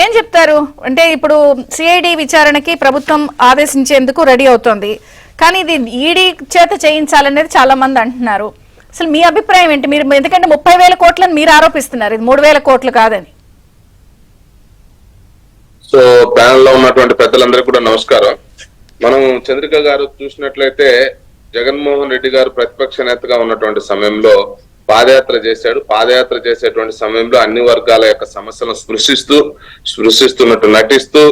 ఏం చెప్తారు అంటే, ఇప్పుడు సిఐడి విచారణకి ప్రభుత్వం ఆదేశించేందుకు రెడీ అవుతోంది, కానీ ఇది ఈడీ చేత చేయించాలనేది చాలా మంది అంటున్నారు. అసలు మీ అభిప్రాయం ఏంటి? మీరు ఎందుకంటే 30,000 కోట్లని మీరు ఆరోపిస్తున్నారు, ఇది 3,000 కోట్లు కాదని. సో ప్యానెల్ లో ఉన్నటువంటి పెద్దలందరికీ కూడా నమస్కారం. మనం చంద్రిక గారు చూసినట్లయితే జగన్మోహన్ రెడ్డి గారు ప్రతిపక్ష నేతగా ఉన్నటువంటి సమయంలో పాదయాత్ర చేశాడు. పాదయాత్ర చేసేటువంటి సమయంలో అన్ని వర్గాల యొక్క సమస్యలను స్పృశిస్తున్నట్టు నటిస్తూ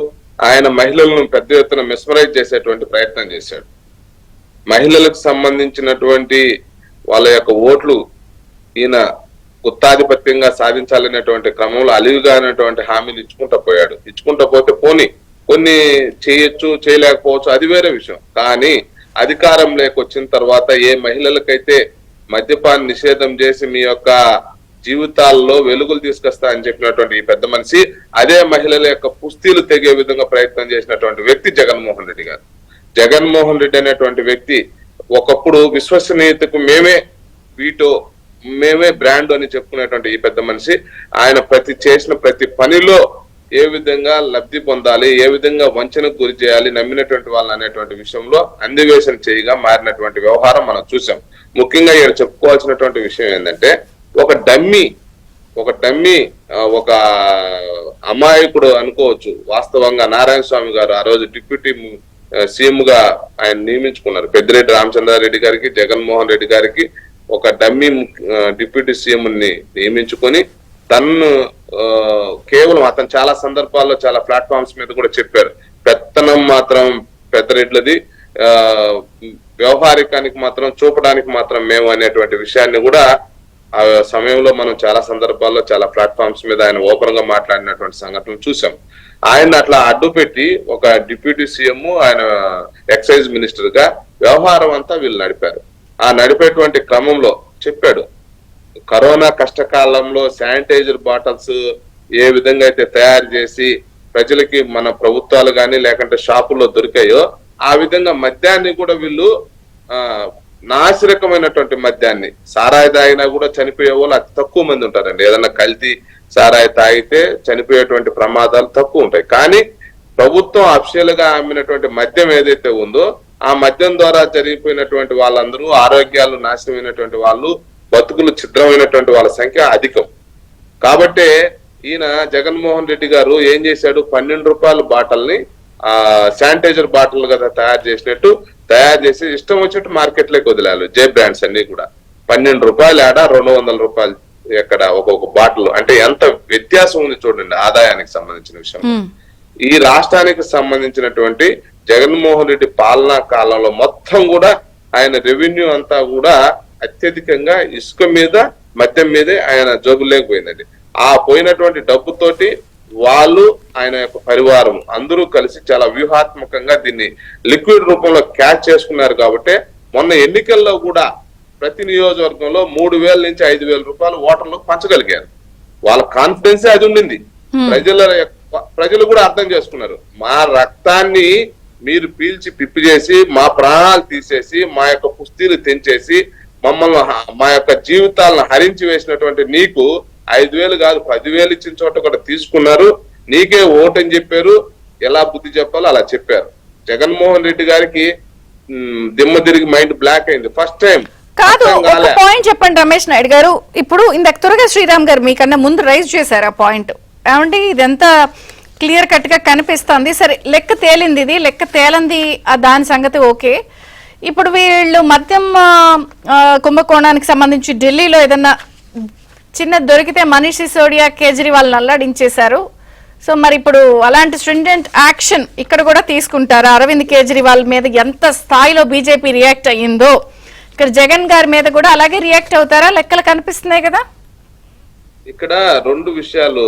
ఆయన మహిళలను పెద్ద ఎత్తున మిస్మరైజ్ చేసేటువంటి ప్రయత్నం చేశాడు. మహిళలకు సంబంధించినటువంటి వాళ్ళ యొక్క ఓట్లు ఈయన గుత్తాధిపత్యంగా సాధించాలనేటువంటి క్రమంలో అలివిగానటువంటి హామీలు ఇచ్చుకుంటా పోతే పోని కొన్ని చేయొచ్చు, చేయలేకపోవచ్చు, అది వేరే విషయం. కానీ అధికారం లేకొచ్చిన తర్వాత ఏ మహిళలకైతే మద్యపాన నిషేధం చేసి మీ యొక్క జీవితాల్లో వెలుగులు తీసుకొస్తా అని చెప్పినటువంటి ఈ పెద్ద మనిషి అదే మహిళల యొక్క పుస్తీలు తెగే విధంగా ప్రయత్నం చేసినటువంటి వ్యక్తి జగన్మోహన్ రెడ్డి గారు. జగన్మోహన్ రెడ్డి అనేటువంటి వ్యక్తి ఒకప్పుడు విశ్వసనీయతకు మేమే బ్రాండ్ అని చెప్పుకునేటువంటి ఈ పెద్ద మనిషి ఆయన చేసిన ప్రతి పనిలో ఏ విధంగా లబ్ధి పొందాలి, ఏ విధంగా వంచనకు గురి చేయాలి నమ్మినటువంటి వాళ్ళని అనేటువంటి విషయంలో అన్వేషణ చేయగా మారినటువంటి వ్యవహారం మనం చూసాం. ముఖ్యంగా ఇక్కడ చెప్పుకోవాల్సినటువంటి విషయం ఏంటంటే, ఒక డమ్మీ ఒక అమాయకుడు అనుకోవచ్చు. వాస్తవంగా నారాయణ స్వామి గారు ఆ రోజు డిప్యూటీ సీఎం గా ఆయన నియమించుకున్నారు. పెద్దిరెడ్డి రామచంద్రారెడ్డి గారికి, జగన్మోహన్ రెడ్డి గారికి ఒక డమ్మీ డిప్యూటీ సీఎం ని నియమించుకొని తన్ను కేవలం అతను చాలా సందర్భాల్లో చాలా ప్లాట్ఫామ్స్ మీద కూడా చెప్పారు, పెత్తనం మాత్రం పెద్దరెడ్లది, వ్యవహారికానికి మాత్రం చూపడానికి మాత్రం మేము అనేటువంటి విషయాన్ని కూడా ఆ సమయంలో మనం చాలా సందర్భాల్లో చాలా ప్లాట్ఫామ్స్ మీద ఆయన ఓపెన్ గా మాట్లాడినటువంటి సంఘటనలు చూసాం. ఆయన అట్లా అడ్డు పెట్టి ఒక డిప్యూటీ సీఎం, ఆయన ఎక్సైజ్ మినిస్టర్ గా వ్యవహారం అంతా వీళ్ళు నడిపారు. ఆ నడిపేటువంటి క్రమంలో చెప్పాడు, కరోనా కష్టకాలంలో శానిటైజర్ బాటిల్స్ ఏ విధంగా అయితే తయారు చేసి ప్రజలకి మన ప్రభుత్వాలు కానీ లేకుంటే షాపుల్లో దొరికాయో ఆ విధంగా మద్యాన్ని కూడా వీళ్ళు నాసిరకమైనటువంటి మద్యాన్ని, సారాయి తాగినా కూడా చనిపోయే వాళ్ళు అతి తక్కువ మంది ఉంటారండి. ఏదన్నా కల్తీ సారాయి తాగితే చనిపోయేటువంటి ప్రమాదాలు తక్కువ ఉంటాయి. కానీ ప్రభుత్వం అఫీషియల్ గా అమ్మినటువంటి మద్యం ఏదైతే ఉందో ఆ మద్యం ద్వారా జరిగిపోయినటువంటి వాళ్ళందరూ ఆరోగ్యాలు నాశనమైనటువంటి వాళ్ళు, బతుకులు ఛిద్రమైనటువంటి వాళ్ళ సంఖ్య అధికం. కాబట్టే ఈయన జగన్మోహన్ రెడ్డి గారు ఏం చేశాడు, 12 రూపాయల బాటిల్ని శానిటైజర్ బాటిల్ కదా తయారు చేసి ఇష్టం వచ్చినట్టు మార్కెట్ లోకి వదిలారు. జే బ్రాండ్స్ అన్ని కూడా 12 రూపాయలు ఆడ 200 రూపాయలు ఎక్కడ ఒక్కొక్క బాటిల్. అంటే ఎంత వ్యత్యాసం ఉంది చూడండి ఆదాయానికి సంబంధించిన విషయం. ఈ రాష్ట్రానికి సంబంధించినటువంటి జగన్మోహన్ రెడ్డి పాలనా కాలంలో మొత్తం కూడా ఆయన రెవెన్యూ అంతా కూడా అత్యధికంగా ఇసుక మీద, మద్యం మీదే ఆయన జోబులేకపోయిందండి. ఆ పోయినటువంటి డబ్బుతోటి వాళ్ళు, ఆయన యొక్క పరివారం అందరూ కలిసి చాలా వ్యూహాత్మకంగా దీన్ని లిక్విడ్ రూపంలో క్యాచ్ చేసుకున్నారు. కాబట్టి మొన్న ఎన్నికల్లో కూడా ప్రతి నియోజకవర్గంలో 3,000 నుంచి 5,000 రూపాయలు ఓటర్లకు పంచగలిగారు. వాళ్ళ కాన్ఫిడెన్సే అది ఉండింది. ప్రజలు కూడా అర్థం చేసుకున్నారు, మా రక్తాన్ని మీరు పీల్చి పిప్పి చేసి మా ప్రాణాలు తీసేసి మా యొక్క పుస్తీలు తెంచేసి మమ్మల్ని మా యొక్క జీవితాలను హరించి వేసినటువంటి నీకు 5,000 కాదు 10,000 ఇచ్చిన చోట కూడా తీసుకున్నారు, నీకే ఓటని చెప్పారు. ఎలా బుద్ధి చెప్పాలో అలా చెప్పారు. జగన్మోహన్ రెడ్డి గారికి దిమ్మ తిరిగి మైండ్ బ్లాక్ అయింది ఫస్ట్ టైం. కాదు, ఒక పాయింట్ చెప్పండి రమేష్ నాయుడు గారు. ఇప్పుడు ఇందాక త్వరగా శ్రీరామ్ గారు మీకన్నా ముందు రైజ్ చేశారు ఆ పాయింట్. ఏమండి, ఇదంతా క్లియర్ కట్ గా కనిపిస్తుంది. సరే, లెక్క తేలింది, ఇది లెక్క తేలంది, దాని సంగతి ఓకే. ఇప్పుడు వీళ్ళు మద్యం కుంభకోణానికి సంబంధించి ఢిల్లీలో ఏదన్నా చిన్నది దొరికితే మనీష్ సిసోడియా కేజ్రీవాల్ అల్లాడించేశారు. సో మరి ఇప్పుడు అలాంటి స్ట్రింజెంట్ యాక్షన్ ఇక్కడ కూడా తీసుకుంటారా? అరవింద్ కేజ్రీవాల్ మీద ఎంత స్థాయిలో బీజేపీ రియాక్ట్ అయ్యిందో ఇక్కడ జగన్ గారి మీద కూడా అలాగే రియాక్ట్ అవుతారా? లెక్కలు కనిపిస్తున్నాయి కదా. ఇక్కడ రెండు విషయాలు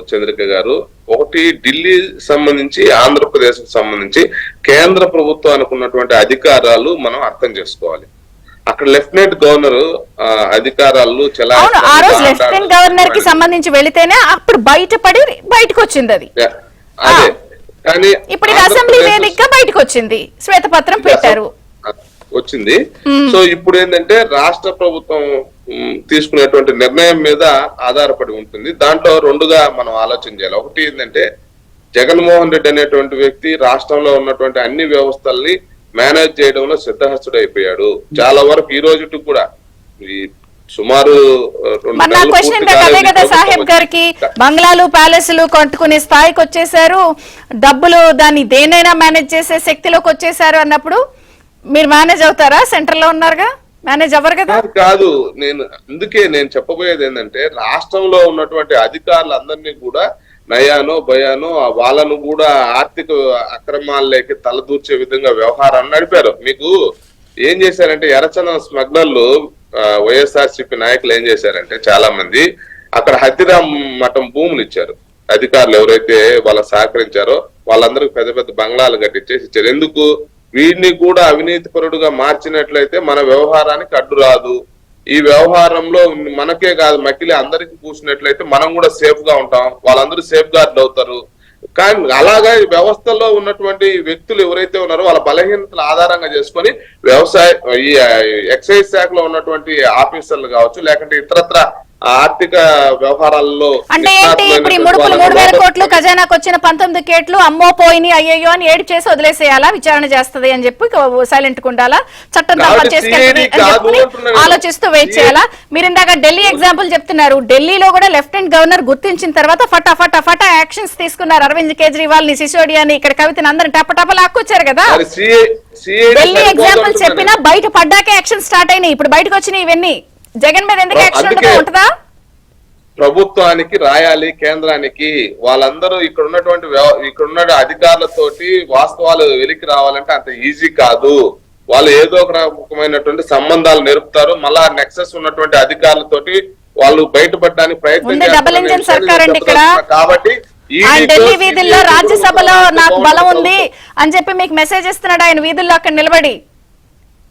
చంద్రిక గారు. ఒకటి, ఢిల్లీ సంబంధించి ఆంధ్రప్రదేశ్ కు సంబంధించి కేంద్ర ప్రభుత్వానికి ఉన్నటువంటి అధికారాలు మనం అర్థం చేసుకోవాలి. అక్కడ లెఫ్టినెంట్ గవర్నర్ అధికారాలు ఆ రోజు లెఫ్టినెంట్ గవర్నర్ కి సంబంధించి వెళితేనే అప్పుడు బయటపడి బయటకు వచ్చింది అది. అదే కానీ ఇప్పుడు ఇది అసెంబ్లీ వేదికగా బయటకు వచ్చింది, శ్వేతపత్రం పెట్టారు వచ్చింది. సో ఇప్పుడు ఏంటంటే రాష్ట్ర ప్రభుత్వం తీసుకునేటువంటి నిర్ణయం మీద ఆధారపడి ఉంటుంది. దాంట్లో రెండుగా మనం ఆలోచన చేయాలి. ఒకటి ఏంటంటే జగన్మోహన్ రెడ్డి అనేటువంటి వ్యక్తి రాష్ట్రంలో ఉన్నటువంటి అన్ని వ్యవస్థల్ని మేనేజ్ చేయడంలో సిద్ధహస్తుడైపోయాడు. చాలా వరకు ఈ రోజుకి కూడా ఈ సుమారు అదే కదా సాహెబ్ గారికి బంగ్లాలు ప్యాలెస్లు కట్టుకునే స్థాయికి వచ్చేసారు, డబ్బులు దాన్ని దేనైనా మేనేజ్ చేసే శక్తిలోకి వచ్చేసారు అన్నప్పుడు మీరు మేనేజ్ అవుతారా? సెంటర్ లో ఉన్నారుగా, మేనేజ్ అవ్వరు కదా. కాదు, అందుకే నేను చెప్పబోయేది ఏంటంటే రాష్ట్రంలో ఉన్నటువంటి అధికారులందరినీ కూడా నయానో భయానో వాళ్ళను కూడా ఆర్థిక అక్రమాల్లోకి తలదూర్చే విధంగా వ్యవహారాన్ని నడిపారు. మీకు ఏం చేశారంటే ఎర్రచందనం స్మగ్లర్లు వైఎస్ఆర్సీపీ నాయకులు ఏం చేశారంటే చాలా మంది అక్కడ హద్దిరామ్ మఠం భూములు ఇచ్చారు. అధికారులు ఎవరైతే వాళ్ళ సహకరించారో వాళ్ళందరికీ పెద్ద పెద్ద బంగ్లాలు కట్టించేసి ఇచ్చారు. ఎందుకు? వీడిని కూడా అవినీతి పరుడుగా మార్చినట్లయితే మన వ్యవహారానికి అడ్డు రాదు. ఈ వ్యవహారంలో మనకే కాదు మకిలి అందరికి కూర్చున్నట్లయితే మనం కూడా సేఫ్ గా ఉంటాం, వాళ్ళందరూ సేఫ్ గార్డ్ అవుతారు. కానీ అలాగా ఈ వ్యవస్థలో ఉన్నటువంటి వ్యక్తులు ఎవరైతే ఉన్నారో వాళ్ళ బలహీనతలు ఆధారంగా చేసుకొని వ్యవసాయ ఈ ఎక్సైజ్ శాఖలో ఉన్నటువంటి ఆఫీసర్లు కావచ్చు, లేకుంటే ఇతరత్ర ఆర్థిక వ్యవహారాల్లో అంటే ఏంటి ఇప్పుడు ఈ ముడుపులు 3,000 కోట్లు ఖజానాకు వచ్చిన 19 కేట్లు అమ్మో పోయినాయి అయ్యయ్యో అని ఏడు చేసి వదిలేసేయాలా? విచారణ చేస్తది అని చెప్పి సైలెంట్ ఉండాలా? చట్టం ఆలోచిస్తూ వెయిట్ చేయాలా? మీరు ఇందాక ఢిల్లీ ఎగ్జాంపుల్ చెప్తున్నారు. ఢిల్లీలో కూడా లెఫ్టినెంట్ గవర్నర్ గుర్తించిన తర్వాత ఫటా యాక్షన్స్ తీసుకున్నారు. అరవింద్ కేజ్రీవాల్ ని, సిసోడియాని, ఇక్కడ కవితని అందరిని టప లాక్కొచ్చారు కదా. ఢిల్లీ ఎగ్జాంపుల్ చెప్పినా బయట పడ్డాకే యాక్షన్ స్టార్ట్ అయినాయి. ఇప్పుడు బయటకు వచ్చినాయి ఇవన్నీ. జగన్ మీద ఎందుకు యాక్షన్ ఉంటుందా? ప్రభుత్వానికి రాయాలి, కేంద్రానికి. వాళ్ళందరూ ఇక్కడున్న అధికారులతోటి వాస్తవాలు వెలికి రావాలంటే అంత ఈజీ కాదు. వాళ్ళు ఏదో ఒక రకమైనటువంటి సంబంధాలు నేర్పుతారు. మళ్ళా నెక్సెస్ ఉన్నటువంటి అధికారులతోటి వాళ్ళు బయటపడడానికి ప్రయత్నం చేస్తారు. కాబట్టి ఢిల్లీ వీధుల్లో రాజ్యసభలో నాకు బలం ఉంది అని చెప్పి మీకు మెసేజ్ ఇస్తున్నాడు ఆయన వీధుల్లో అక్కడ నిలబడి.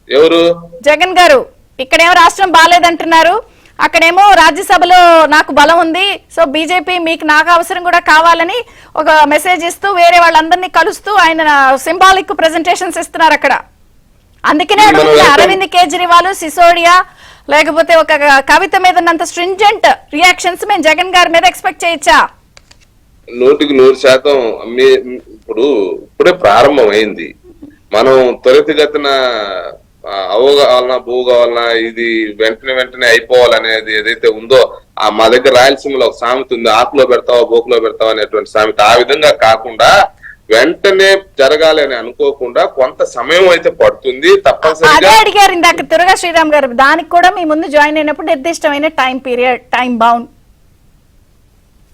ఎవరు? జగన్ గారు. ఇక్కడేమో రాష్ట్రం బాగాలేదంటున్నారు, అక్కడేమో రాజ్యసభలో నాకు బలం ఉంది, సో బీజేపీ మీకు నాకు అవసరం కూడా కావాలని ఒక మెసేజ్ ఇస్తూ వేరే వాళ్ళందరినీ కలుస్తూ ఆయన సింబాలిక్ ప్రెజెంటేషన్స్ ఇస్తున్నారు అక్కడ. అందుకనే అరవింద్ కేజ్రీవాల్, సిసోడియా లేకపోతే ఒక కవిత మీద ఉన్నంత స్ట్రింజెంట్ రియాక్షన్స్ మేము జగన్ గారి మీద ఎక్స్పెక్ట్ చేయొచ్చా? 100% ఇప్పుడే ప్రారంభం అయింది. మనం త్వరితగతిన అవగాలన భూగాలన ఇది వెంటనే అయిపోవాలనేది ఏదైతే ఉందో మా దగ్గర రాయలసీమలో ఒక సామెత ఉంది, ఆకులో పెడతావా బోకులో పెడతావా అనేటువంటి సామెత. ఆ విధంగా కాకుండా వెంటనే జరగాలి అని అనుకోకుండా కొంత సమయం అయితే పడుతుంది తప్పనిసరిగా. అడిగారు ఇందాక తురగా శ్రీరామ్ గారు, దానికి కూడా మీ ముందు జాయిన్ అయినప్పుడు నిర్దిష్టమైన టైం పీరియడ్, టైం బౌండ్,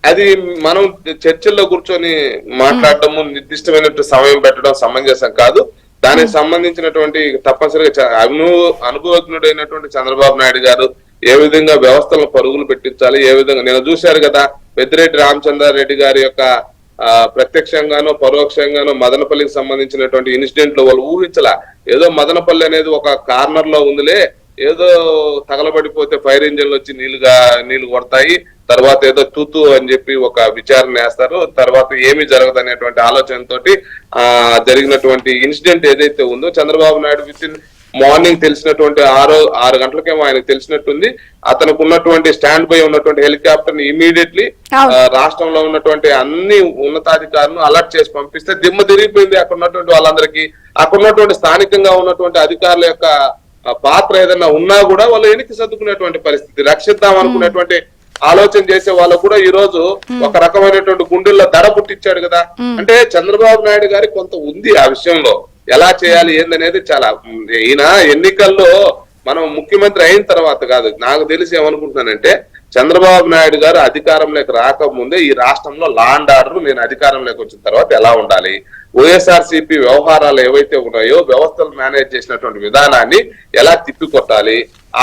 అది మనం చర్చల్లో కూర్చొని మాట్లాడటము నిర్దిష్టమైనటువంటి సమయం పెట్టడం సమంజసం కాదు. దానికి సంబంధించినటువంటి తప్పనిసరిగా అనుభవజ్ఞుడైనటువంటి చంద్రబాబు నాయుడు గారు ఏ విధంగా వ్యవస్థలను పరుగులు పెట్టించాలి, ఏ విధంగా నేను చూశారు కదా పెద్దిరెడ్డి రామచంద్రారెడ్డి గారి యొక్క ప్రత్యక్షంగానో పరోక్షంగానో మదనపల్లికి సంబంధించినటువంటి ఇన్సిడెంట్ లో వాళ్ళు ఊహించలా. ఏదో మదనపల్లి అనేది ఒక కార్నర్ లో ఉందిలే, ఏదో తగలబడిపోతే ఫైర్ ఇంజిన్లు వచ్చి నీళ్లు కొడతాయి, తర్వాత ఏదో తూతు అని చెప్పి ఒక విచారణ వేస్తారు, తర్వాత ఏమీ జరగదు అనేటువంటి ఆలోచనతోటి జరిగినటువంటి ఇన్సిడెంట్ ఏదైతే ఉందో Chandrababu Naidu with in morning తెలిసినటువంటి 6 గంటలకేమో ఆయనకు తెలిసినట్టుంది. అతనికి ఉన్నటువంటి స్టాండ్ బై ఉన్నటువంటి హెలికాప్టర్ ని ఇమీడియట్లీ రాష్ట్రంలో ఉన్నటువంటి అన్ని ఉన్నతాధికారులను అలర్ట్ చేసి పంపిస్తే దిమ్మ తిరిగిపోయింది అక్కడ ఉన్నటువంటి వాళ్ళందరికీ. అక్కడ ఉన్నటువంటి స్థానికంగా ఉన్నటువంటి అధికారుల యొక్క పాత్ర ఏదైనా ఉన్నా కూడా వాళ్ళు వెనక్కి సర్దుకునేటువంటి పరిస్థితి. రక్షిద్దాం అనుకునేటువంటి ఆలోచన చేసే వాళ్ళు కూడా ఈ రోజు ఒక రకమైనటువంటి గుండెల్లో దడ పుట్టించాడు కదా. అంటే చంద్రబాబు నాయుడు గారి కొంత ఉంది ఆ విషయంలో, ఎలా చేయాలి ఏందనేది చాలా. ఈయన ఎన్నికల్లో మనం ముఖ్యమంత్రి అయిన తర్వాత కాదు, నాకు తెలిసి ఏమనుకుంటున్నానంటే చంద్రబాబు నాయుడు గారు అధికారంలోకి రాకముందే ఈ రాష్ట్రంలో లా అండ్ ఆర్డర్ నేను అధికారంలోకి వచ్చిన తర్వాత ఎలా ఉండాలి, వైఎస్ఆర్సీపీ వ్యవహారాలు ఏవైతే ఉన్నాయో వ్యవస్థలు మేనేజ్ చేసినటువంటి విధానాన్ని ఎలా తిప్పికొట్టాలి,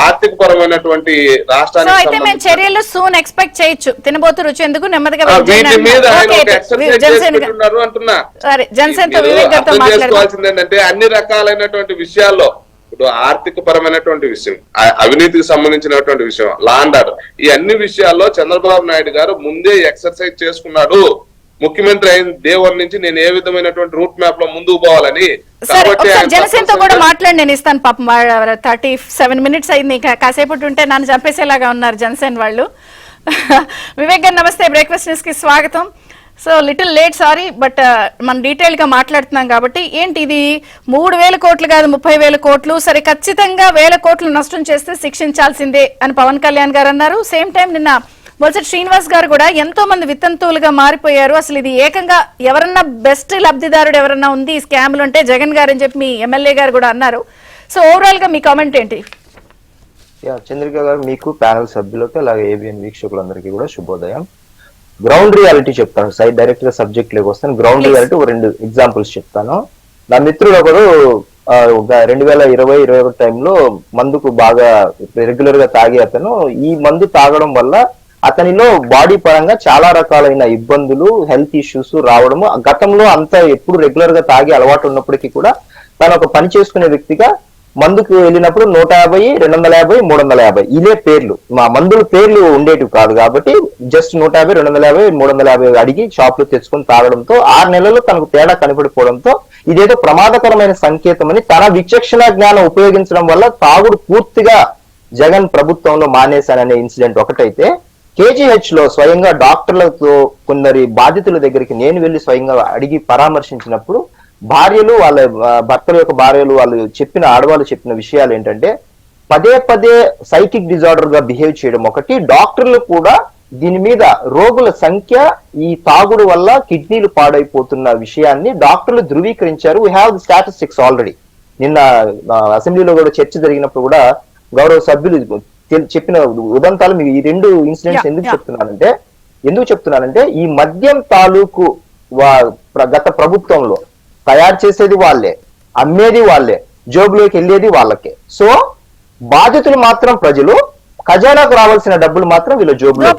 ఆర్థిక పరమైనటువంటి రాష్ట్రానికి చర్యలు సూన్ ఎక్స్పెక్ట్ చేయొచ్చు. తినబోతు రుచి ఎందుకు నెమ్మదిగా వీటి మీద ఆయన ఒక ఎక్సర్సైజ్ చేసుకుంటున్నారు అంటున్నా. చేసుకోవాల్సింది ఏంటంటే అన్ని రకాలైనటువంటి విషయాల్లో ఇప్పుడు ఆర్థిక పరమైనటువంటి విషయం, అవినీతికి సంబంధించినటువంటి విషయం, లా అండ్ ఆర్డర్, ఈ అన్ని విషయాల్లో చంద్రబాబు నాయుడు గారు ముందే ఎక్సర్సైజ్ చేసుకున్నాడు. ముఖ్యమంత్రి అయిన డే 1 నుంచి నేను ఏ విధమైనటువంటి రూట్ మ్యాప్ లో ముందుకు పోవాలని. జనసేనతో కూడా మాట్లాడి నేను ఇస్తాను. పాపం 37 minutes అయింది, కాసేపటి ఉంటే నన్ను చంపేసేలాగా ఉన్నారు జనసేన వాళ్ళు. వివేక్ గారు నమస్తే, బ్రేక్ఫాస్ట్ న్యూస్ కి స్వాగతం. So little late sorry, but మనం డీటెయిల్ గా మాట్లాడుతున్నాం కాబట్టి ఏంటి ఇది 3,000 కోట్లు కాదు 30,000 కోట్లు, సరే ఖచ్చితంగా 1,000 కోట్లు నష్టం చేస్తే శిక్షించాల్సిందే అని పవన్ కళ్యాణ్ గారు అన్నారు. సేమ్ టైం నిన్న బొత్స శ్రీనివాస్ గారు కూడా ఎంతో మంది వితంతువులుగా మారిపోయారు, అసలు ఇది ఏకంగా ఎవరన్నా బెస్ట్ లబ్ధిదారుడు ఎవరన్నా ఉంది ఈ స్కామ్లు అంటే జగన్ గారు అని చెప్పి మీ ఎమ్మెల్యే గారు కూడా అన్నారు. సో ఓవరాల్ గా మీ కామెంట్ ఏంటి? చంద్రిక గారు, మీకు ప్యానల్ సభ్యులకి అలాగే ఏబిఎన్ వీక్షకులందరికీ కూడా శుభోదయం. గ్రౌండ్ రియాలిటీ చెప్తాను, సైడ్ డైరెక్ట్ గా సబ్జెక్ట్ లేక వస్తాను. గ్రౌండ్ రియాలిటీ ఒక 2 ఎగ్జాంపుల్స్ చెప్తాను. నా మిత్రుడు ఒకడు 2020-21 టైంలో మందుకు బాగా రెగ్యులర్ గా తాగే అతను ఈ మందు తాగడం వల్ల అతనిలో బాడీ పరంగా చాలా రకాలైన ఇబ్బందులు, హెల్త్ ఇష్యూస్ రావడము, గతంలో అంతా ఎప్పుడు రెగ్యులర్ గా తాగే అలవాటు ఉన్నప్పటికీ కూడా తను ఒక పని చేసుకునే వ్యక్తిగా మందుకు వెళ్ళినప్పుడు 150, 250, 350 ఇదే పేర్లు, మా మందుల పేర్లు ఉండేటివి కాదు కాబట్టి జస్ట్ 150, 250, 350 అడిగి షాప్ లో తెచ్చుకొని తాగడంతో 6 నెలల్లో తనకు తేడా కనపడిపోవడంతో ఇదేదో ప్రమాదకరమైన సంకేతం అని తన విచక్షణ జ్ఞానం ఉపయోగించడం వల్ల తాగుడు పూర్తిగా జగన్ ప్రభుత్వంలో మానేశాననే ఇన్సిడెంట్ ఒకటైతే, కేజీహెచ్ లో స్వయంగా డాక్టర్లతో కొందరి బాధితుల దగ్గరికి నేను వెళ్లి స్వయంగా అడిగి పరామర్శించినప్పుడు భార్యలు, వాళ్ళ భర్తల యొక్క భార్యలు ఆడవాళ్ళు చెప్పిన విషయాలు ఏంటంటే, పదే సైకిక్ డిజార్డర్ గా బిహేవ్ చేయడం ఒకటి, డాక్టర్లు కూడా దీని మీద రోగుల సంఖ్య ఈ తాగుడు వల్ల కిడ్నీలు పాడైపోతున్న విషయాన్ని డాక్టర్లు ధృవీకరించారు. We have the statistics already. నిన్న అసెంబ్లీలో కూడా చర్చ జరిగినప్పుడు కూడా గౌరవ సభ్యులు చెప్పిన ఉదంతాలు మీకు ఈ 2 ఇన్సిడెంట్స్ ఎందుకు చెప్తున్నానంటే ఈ మద్యం తాలూకు గత ప్రభుత్వంలో తయారు చేసేది వాళ్ళే, అమ్మేది వాళ్ళే, జోబులోకి వెళ్ళేది వాళ్ళకే. సో బాధితులు మాత్రం ప్రజలు, ఖజానాకు రావాల్సిన డబ్బులు మాత్రం వీళ్ళ జోబులో.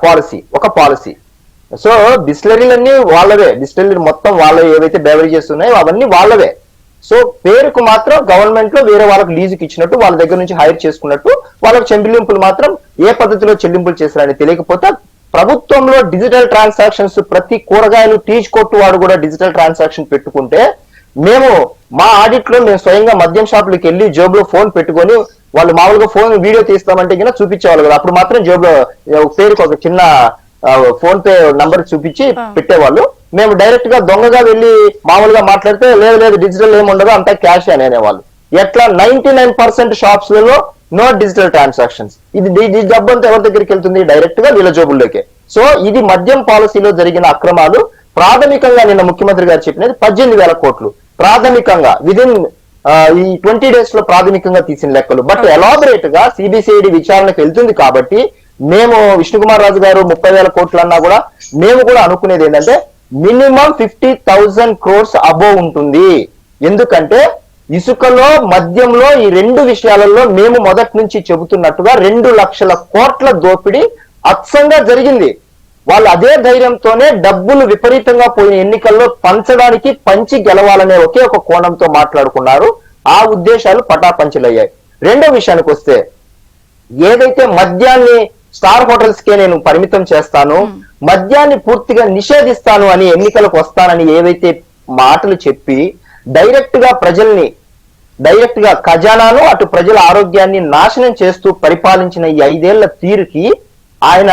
పాలసీ ఒక పాలసీ. సో డిస్టిలరీలన్నీ వాళ్ళవే, డిస్టిలరీ మొత్తం వాళ్ళవి, ఏవైతే బెవరేజెస్ ఉన్నాయో అవన్నీ వాళ్ళవే. సో పేరుకు మాత్రం గవర్నమెంట్ లో వేరే వాళ్ళకి లీజుకి ఇచ్చినట్టు, వాళ్ళ దగ్గర నుంచి హైర్ చేసుకున్నట్టు, వాళ్ళకి చెల్లింపులు మాత్రం ఏ పద్ధతిలో చెల్లింపులు చేస్తారని తెలియకపోతే ప్రభుత్వంలో డిజిటల్ ట్రాన్సాక్షన్స్, ప్రతి కూరగాయలు టీచ్ కొట్టు వాడు కూడా డిజిటల్ ట్రాన్సాక్షన్ పెట్టుకుంటే, మేము మా ఆడిట్ లో మేము స్వయంగా మద్యం షాపులకు వెళ్ళి జోబులో ఫోన్ పెట్టుకొని వాళ్ళు మామూలుగా ఫోన్ వీడియో తీస్తామంటే కింద చూపించేవాళ్ళు కదా, అప్పుడు మాత్రం జోబులో పేరుకు ఒక చిన్న ఫోన్ పే నంబర్ చూపించి పెట్టేవాళ్ళు. మేము డైరెక్ట్ గా దొంగగా వెళ్ళి మామూలుగా మాట్లాడితే లేదు డిజిటల్ ఏముండదు అంతా క్యాష్ అని అనేవాళ్ళు. ఎట్లా 99% షాప్స్ లలో నో డిజిటల్ ట్రాన్సాక్షన్స్. ఇది డబ్బు అంతా ఎవరి దగ్గరికి వెళ్తుంది? డైరెక్ట్ గా వీళ్ళ జోబుల్లోకే. సో ఇది మద్యం పాలసీలో జరిగిన అక్రమాలు. ప్రాథమికంగా నిన్న ముఖ్యమంత్రి గారు చెప్పినది 18,000 కోట్లు ప్రాథమికంగా విదిన్ ఈ 20 days లో ప్రాథమికంగా తీసిన లెక్కలు. బట్ ఎలాబరేట్ గా సిబిసిఐడి విచారణకు వెళ్తుంది కాబట్టి మేము విష్ణుకుమార్ రాజు గారు 30,000 కోట్లు అన్నా కూడా మేము కూడా అనుకునేది ఏంటంటే మినిమం 50,000 crores అబోవ్ ఉంటుంది. ఎందుకంటే ఇసుకలో, మద్యంలో ఈ 2 విషయాలలో మేము మొదటి నుంచి చెబుతున్నట్టుగా 2 లక్షల కోట్ల దోపిడీ అచ్చంగా జరిగింది. వాళ్ళు అదే ధైర్యంతోనే డబ్బులు విపరీతంగా పోయిన ఎన్నికల్లో పంచడానికి, పంచి గెలవాలనే ఒకే ఒక కోణంతో మాట్లాడుకున్నారు. ఆ ఉద్దేశాలు పటాపంచలయ్యాయి. రెండో విషయానికి వస్తే, ఏదైతే మద్యాన్ని స్టార్ హోటల్స్ కే నేను పరిమితం చేస్తాను, మద్యాన్ని పూర్తిగా నిషేధిస్తాను అని ఎన్నికలకు వస్తానని ఏవైతే మాటలు చెప్పి డైరెక్ట్ గా ఖజానాను, అటు ప్రజల ఆరోగ్యాన్ని నాశనం చేస్తూ పరిపాలించిన ఈ 5 ఏళ్ల తీరుకి ఆయన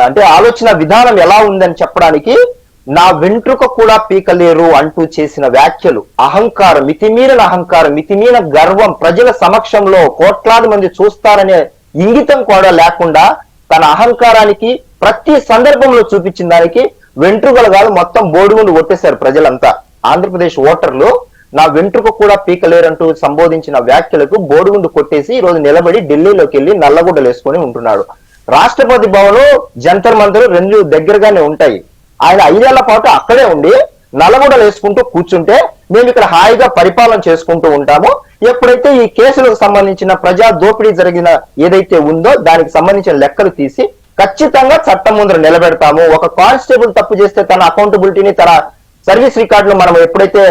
అంటే ఆలోచన విధానం ఎలా ఉందని చెప్పడానికి నా వెంట్రుక కూడా పీకలేరు అంటూ చేసిన వ్యాఖ్యలు, అహంకారం, మితిమీరిన అహంకారం, మితిమీరిన గర్వం, ప్రజల సమక్షంలో కోట్లాది మంది చూస్తారనే ఇంగితం కూడా లేకుండా తన అహంకారానికి ప్రతి సందర్భంలో చూపించిన దానికి వెంట్రుకలు కాదు మొత్తం బోర్డు ముందు కొట్టేశారు ప్రజలంతా. ఆంధ్రప్రదేశ్ ఓటర్లు నా వెంట్రుక కూడా పీకలేరంటూ సంబోధించిన వ్యాఖ్యలకు బోడిగుండు కొట్టేసి ఈ రోజు నిలబడి ఢిల్లీలోకి వెళ్లి నల్లగుడ్డలు వేసుకొని ఉంటున్నాడు. రాష్ట్రపతి భవన్ జంతర్ మంతర్ రెండు దగ్గరగానే ఉంటాయి. ఆయన 5 ఏళ్ల పాటు అక్కడే ఉండి నల్లగుడ్డలు వేసుకుంటూ కూర్చుంటే మేము ఇక్కడ హాయిగా పరిపాలన చేసుకుంటూ ఉంటాము. ఎప్పుడైతే ఈ కేసులకు సంబంధించిన ప్రజా దోపిడీ జరిగిన ఏదైతే ఉందో దానికి సంబంధించిన లెక్కలు తీసి ఖచ్చితంగా చట్టం ముందర నిలబెడతాము. ఒక కానిస్టేబుల్ తప్పు చేస్తే తన అకౌంటబిలిటీని, తన సర్వీస్ రికార్డును మనం ఎప్పుడైతే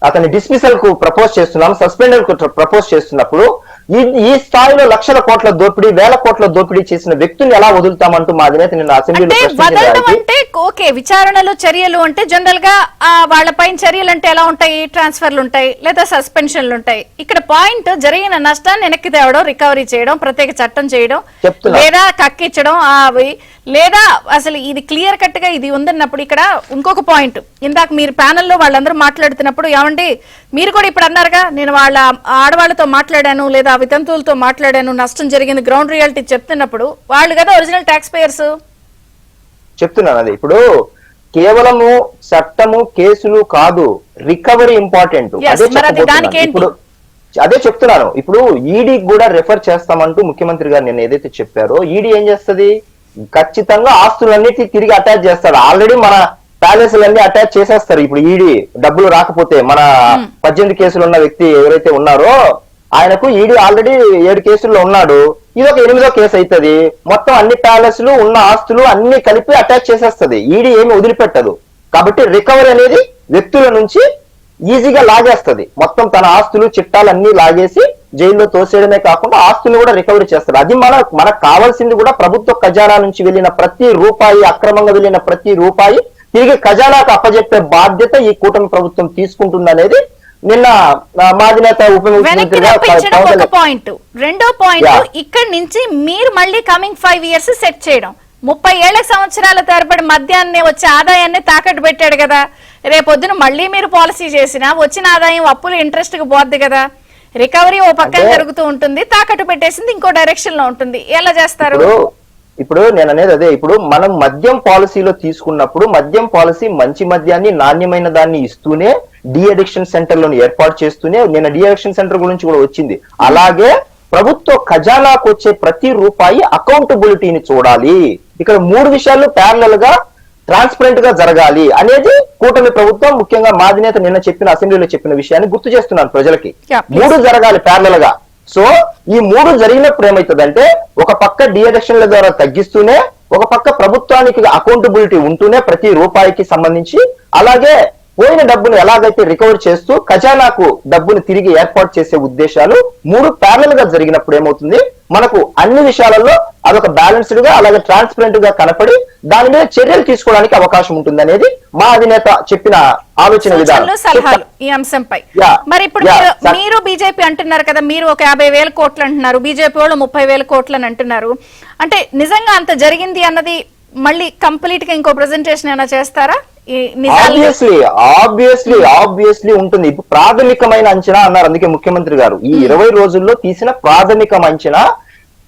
అతని డిస్మిసల్ కు ప్రపోజ్ చేస్తున్నాం, సస్పెండర్ కు ప్రపోజ్ చేస్తున్నప్పుడు ఈ స్థాయిలో లక్షల కోట్ల దోపిడీ, వేల కోట్ల దోపిడీ చేసిన వ్యక్తుల్ని ఎలా వదులుతామంటూ మా అధినేత నిన్న అసెంబ్లీలో అంటే ఓకే, విచారణలు చర్యలు అంటే జనరల్ గా వాళ్ళపైన చర్యలు అంటే ఎలా ఉంటాయి? ట్రాన్స్ఫర్లు ఉంటాయి లేదా సస్పెన్షన్లు ఉంటాయి. ఇక్కడ పాయింట్ జరిగిన నష్టాన్ని వెనక్కి తేవడం, రికవరీ చేయడం, ప్రత్యేక చట్టం చేయడం, లేదా కక్కించడం అవి, లేదా అసలు ఇది క్లియర్ కట్ గా ఇది ఉందన్నప్పుడు ఇక్కడ ఇంకొక పాయింట్, ఇందాక మీరు ప్యానెల్లో వాళ్ళందరూ మాట్లాడుతున్నప్పుడు ఏమండి మీరు కూడా ఇప్పుడు అన్నారుగా, నేను వాళ్ళ ఆడవాళ్లతో మాట్లాడాను లేదా వితంతువులతో మాట్లాడాను, నష్టం జరిగింది, గ్రౌండ్ రియాలిటీ చెప్తున్నప్పుడు వాళ్ళు కదా ఒరిజినల్ ట్యాక్స్ పేయర్స్. చెప్తున్నాను అది ఇప్పుడు కేవలము చట్టము కేసులు కాదు, రికవరీ ఇంపార్టెంట్. ఇప్పుడు అదే చెప్తున్నాను. ఇప్పుడు ఈడీ కూడా రెఫర్ చేస్తామంటూ ముఖ్యమంత్రి గారు నిన్న ఏదైతే చెప్పారో, ఈడీ ఏం చేస్తుంది, ఖచ్చితంగా ఆస్తులన్నిటి తిరిగి అటాచ్ చేస్తాడు. ఆల్రెడీ మన ప్యాలెస్లన్నీ అటాచ్ చేసేస్తారు. ఇప్పుడు ఈడీ డబ్బులు రాకపోతే మన 18 కేసులు ఉన్న వ్యక్తి ఎవరైతే ఉన్నారో ఆయనకు ఈడీ ఆల్రెడీ 7 కేసుల్లో ఉన్నాడు. ఇది ఒక 8వ కేసు అవుతుంది. మొత్తం అన్ని ప్యాలెస్లు ఉన్న ఆస్తులు అన్ని కలిపి అటాచ్ చేసేస్తుంది. ఈడీ ఏమి వదిలిపెట్టదు. కాబట్టి రికవరీ అనేది వ్యక్తుల నుంచి ఈజీగా లాగేస్తుంది. మొత్తం తన ఆస్తులు చిట్టాలు అన్ని లాగేసి జైల్లో తోసేయడమే కాకుండా ఆస్తులు కూడా రికవరీ చేస్తారు. అది మనకు కావాల్సింది కూడా ప్రభుత్వ ఖజానా నుంచి వెళ్ళిన ప్రతి రూపాయి, అక్రమంగా వెళ్ళిన ప్రతి రూపాయి తిరిగి ఖజానాకు అప్పజెప్పే బాధ్యత ఈ కూటమి ప్రభుత్వం తీసుకుంటుందనేది నిన్న మాదినేత ఉప ముఖ్యమంత్రి పాయింట్. రెండో పాయింట్, ఇక్కడి నుంచి మీరు మళ్ళీ కమింగ్ 5 years సెట్ చేయడం. 30 సంవత్సరాల తరబడి మద్యాన్ని వచ్చే ఆదాయాన్ని తాకట్టు పెట్టాడు కదా, రేపొద్దున మళ్ళీ మీరు పాలసీ చేసినా వచ్చిన ఆదాయం అప్పులు ఇంట్రెస్ట్ కు పోద్ది కదా. రికవరీ ఓ పక్కన జరుగుతూ ఉంటుంది, తాకట్టు పెట్టేసింది ఇంకో డైరెక్షన్ లో ఉంటుంది. ఎలా చేస్తారు? ఇప్పుడు నేను అనేది అదే, ఇప్పుడు మనం మద్యం పాలసీలో తీసుకున్నప్పుడు మద్యం పాలసీ మంచి మద్యాన్ని, నాణ్యమైన దాన్ని ఇస్తూనే డి అడిక్షన్ సెంటర్లను ఏర్పాటు చేస్తూనే నిన్న డి అడిక్షన్ సెంటర్ గురించి కూడా వచ్చింది. అలాగే ప్రభుత్వ ఖజానాకు వచ్చే ప్రతి రూపాయి అకౌంటబిలిటీని చూడాలి. ఇక్కడ 3 విషయాలు ప్యారలల్ గా ట్రాన్స్పరెంట్ గా జరగాలి అనేది కూటమి ప్రభుత్వం, ముఖ్యంగా మాదినేత నిన్న చెప్పిన అసెంబ్లీలో చెప్పిన విషయాన్ని గుర్తు చేస్తున్నాను ప్రజలకి. 3 జరగాలి ప్యారలల్ గా. సో ఈ 3 జరిగినప్పుడు ఏమైతుందంటే, ఒక పక్క డిఎడిక్షన్ల ద్వారా తగ్గిస్తూనే, ఒక పక్క ప్రభుత్వానికి అకౌంటబిలిటీ ఉంటూనే ప్రతి రూపాయికి సంబంధించి, అలాగే పోయిన డబ్బును ఎలాగైతే రికవర్ చేస్తూ ఖజానాకు డబ్బును తిరిగి ఏర్పాటు చేసే ఉద్దేశాలు 3 ప్యారలల్ గా జరిగినప్పుడు ఏమవుతుంది, మనకు అన్ని విషయాలలో అదొక బ్యాలెన్స్డ్ గా అలాగే ట్రాన్స్పరెంట్ గా కనపడి దాని మీద చర్యలు తీసుకోవడానికి అవకాశం ఉంటుంది అనేది మా అధినేత చెప్పిన ఆలోచన విధానం, సలహాలు ఈ అంశంపై. మరి ఇప్పుడు మీరు బీజేపీ అంటున్నారు కదా, మీరు ఒక 50,000 కోట్లు అంటున్నారు, బీజేపీ వాళ్ళు 30,000 కోట్లు అని అంటున్నారు. అంటే నిజంగా అంత జరిగింది అన్నది మళ్ళీ కంప్లీట్ గా ఇంకో ప్రెజెంటేషన్ ఏమైనా చేస్తారా? ఆబ్వియస్లీ ఉంటుంది. ఇప్పుడు ప్రాథమికమైన అంచనా అన్నారు, అందుకే ముఖ్యమంత్రి గారు ఈ 20 రోజుల్లో తీసిన ప్రాథమిక అంచనా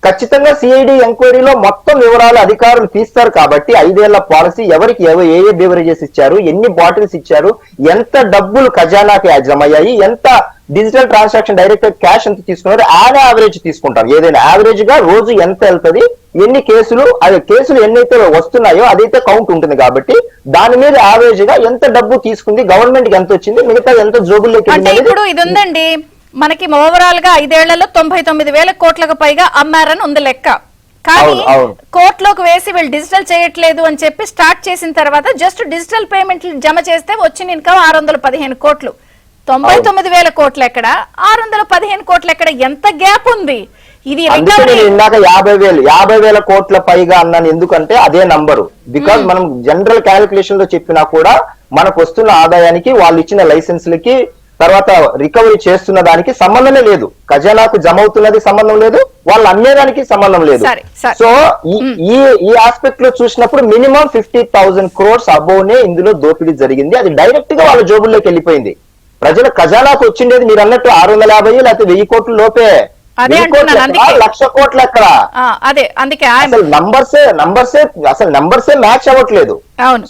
ఖచ్చితంగా సిఐడి ఎంక్వైరీలో మొత్తం వివరాలు అధికారులు తీస్తారు. కాబట్టి 5 ఏళ్ల పాలసీ ఎవరికి ఏ బెవరేజెస్ ఇచ్చారు, ఎన్ని బాటిల్స్ ఇచ్చారు, ఎంత డబ్బులు ఖజానాకి జమ అయ్యాయి, ఎంత డిజిటల్ ట్రాన్సాక్షన్ డైరెక్ట్ క్యాష్ ఎంత తీసుకున్నారు, యావరేజ్ తీసుకుంటారు. ఏదైనా యావరేజ్ గా రోజు ఎంత వెళ్తుంది, ఎన్ని కేసులు, అదే కేసులు ఎన్నైతే వస్తున్నాయో అదైతే కౌంట్ ఉంటుంది. కాబట్టి దాని మీద యావరేజ్ గా ఎంత డబ్బు తీసుకుంది, గవర్నమెంట్ కి ఎంత వచ్చింది, మిగతా ఎంత జోబుల్లోకి. ఇప్పుడు ఇది ఉందండి మనకి ఓవరాల్ గా 5 ఏళ్లలో 99,000 కోట్లకు పైగా అమ్మారని ఉంది లెక్క. కానీ కోర్టులోకి వేసి వీళ్ళు డిజిటల్ చేయట్లేదు అని చెప్పి స్టార్ట్ చేసిన తర్వాత జస్ట్ డిజిటల్ పేమెంట్లు జమ చేస్తే వచ్చిన ఇన్కమ్ 615 కోట్లు. 99,000 కోట్లు ఎక్కడ, 615 కోట్లు ఎక్కడ, ఎంత గ్యాప్ ఉంది? ఇది ఇందాక 50,000 కోట్ల పైగా అన్నాను. ఎందుకంటే అదే నంబరు. బికాజ్ మనం జనరల్ క్యాలిక్యులేషన్ లో చెప్పినా కూడా మనకు వస్తున్న ఆదాయానికి, వాళ్ళు ఇచ్చిన లైసెన్స్లకి, తర్వాత రికవరీ చేస్తున్న దానికి సంబంధమే లేదు. ఖజానాకు జమ అవుతున్నది సంబంధం లేదు, వాళ్ళు అమ్మేదానికి సంబంధం లేదు. సో ఈ ఆస్పెక్ట్ లో చూసినప్పుడు మినిమం 50,000 crores అబోవ్నే ఇందులో దోపిడీ జరిగింది. అది డైరెక్ట్ గా వాళ్ళ జోబుల్లోకి వెళ్ళిపోయింది. ప్రజల ఖజానాకు వచ్చిండేది మీరు అన్నట్టు 650 లేకపోతే 1000 కోట్ల లోపే. 1,00,000 కోట్లు ఎక్కడ? అదే అందుకే అసలు నంబర్సే మ్యాచ్ అవ్వట్లేదు.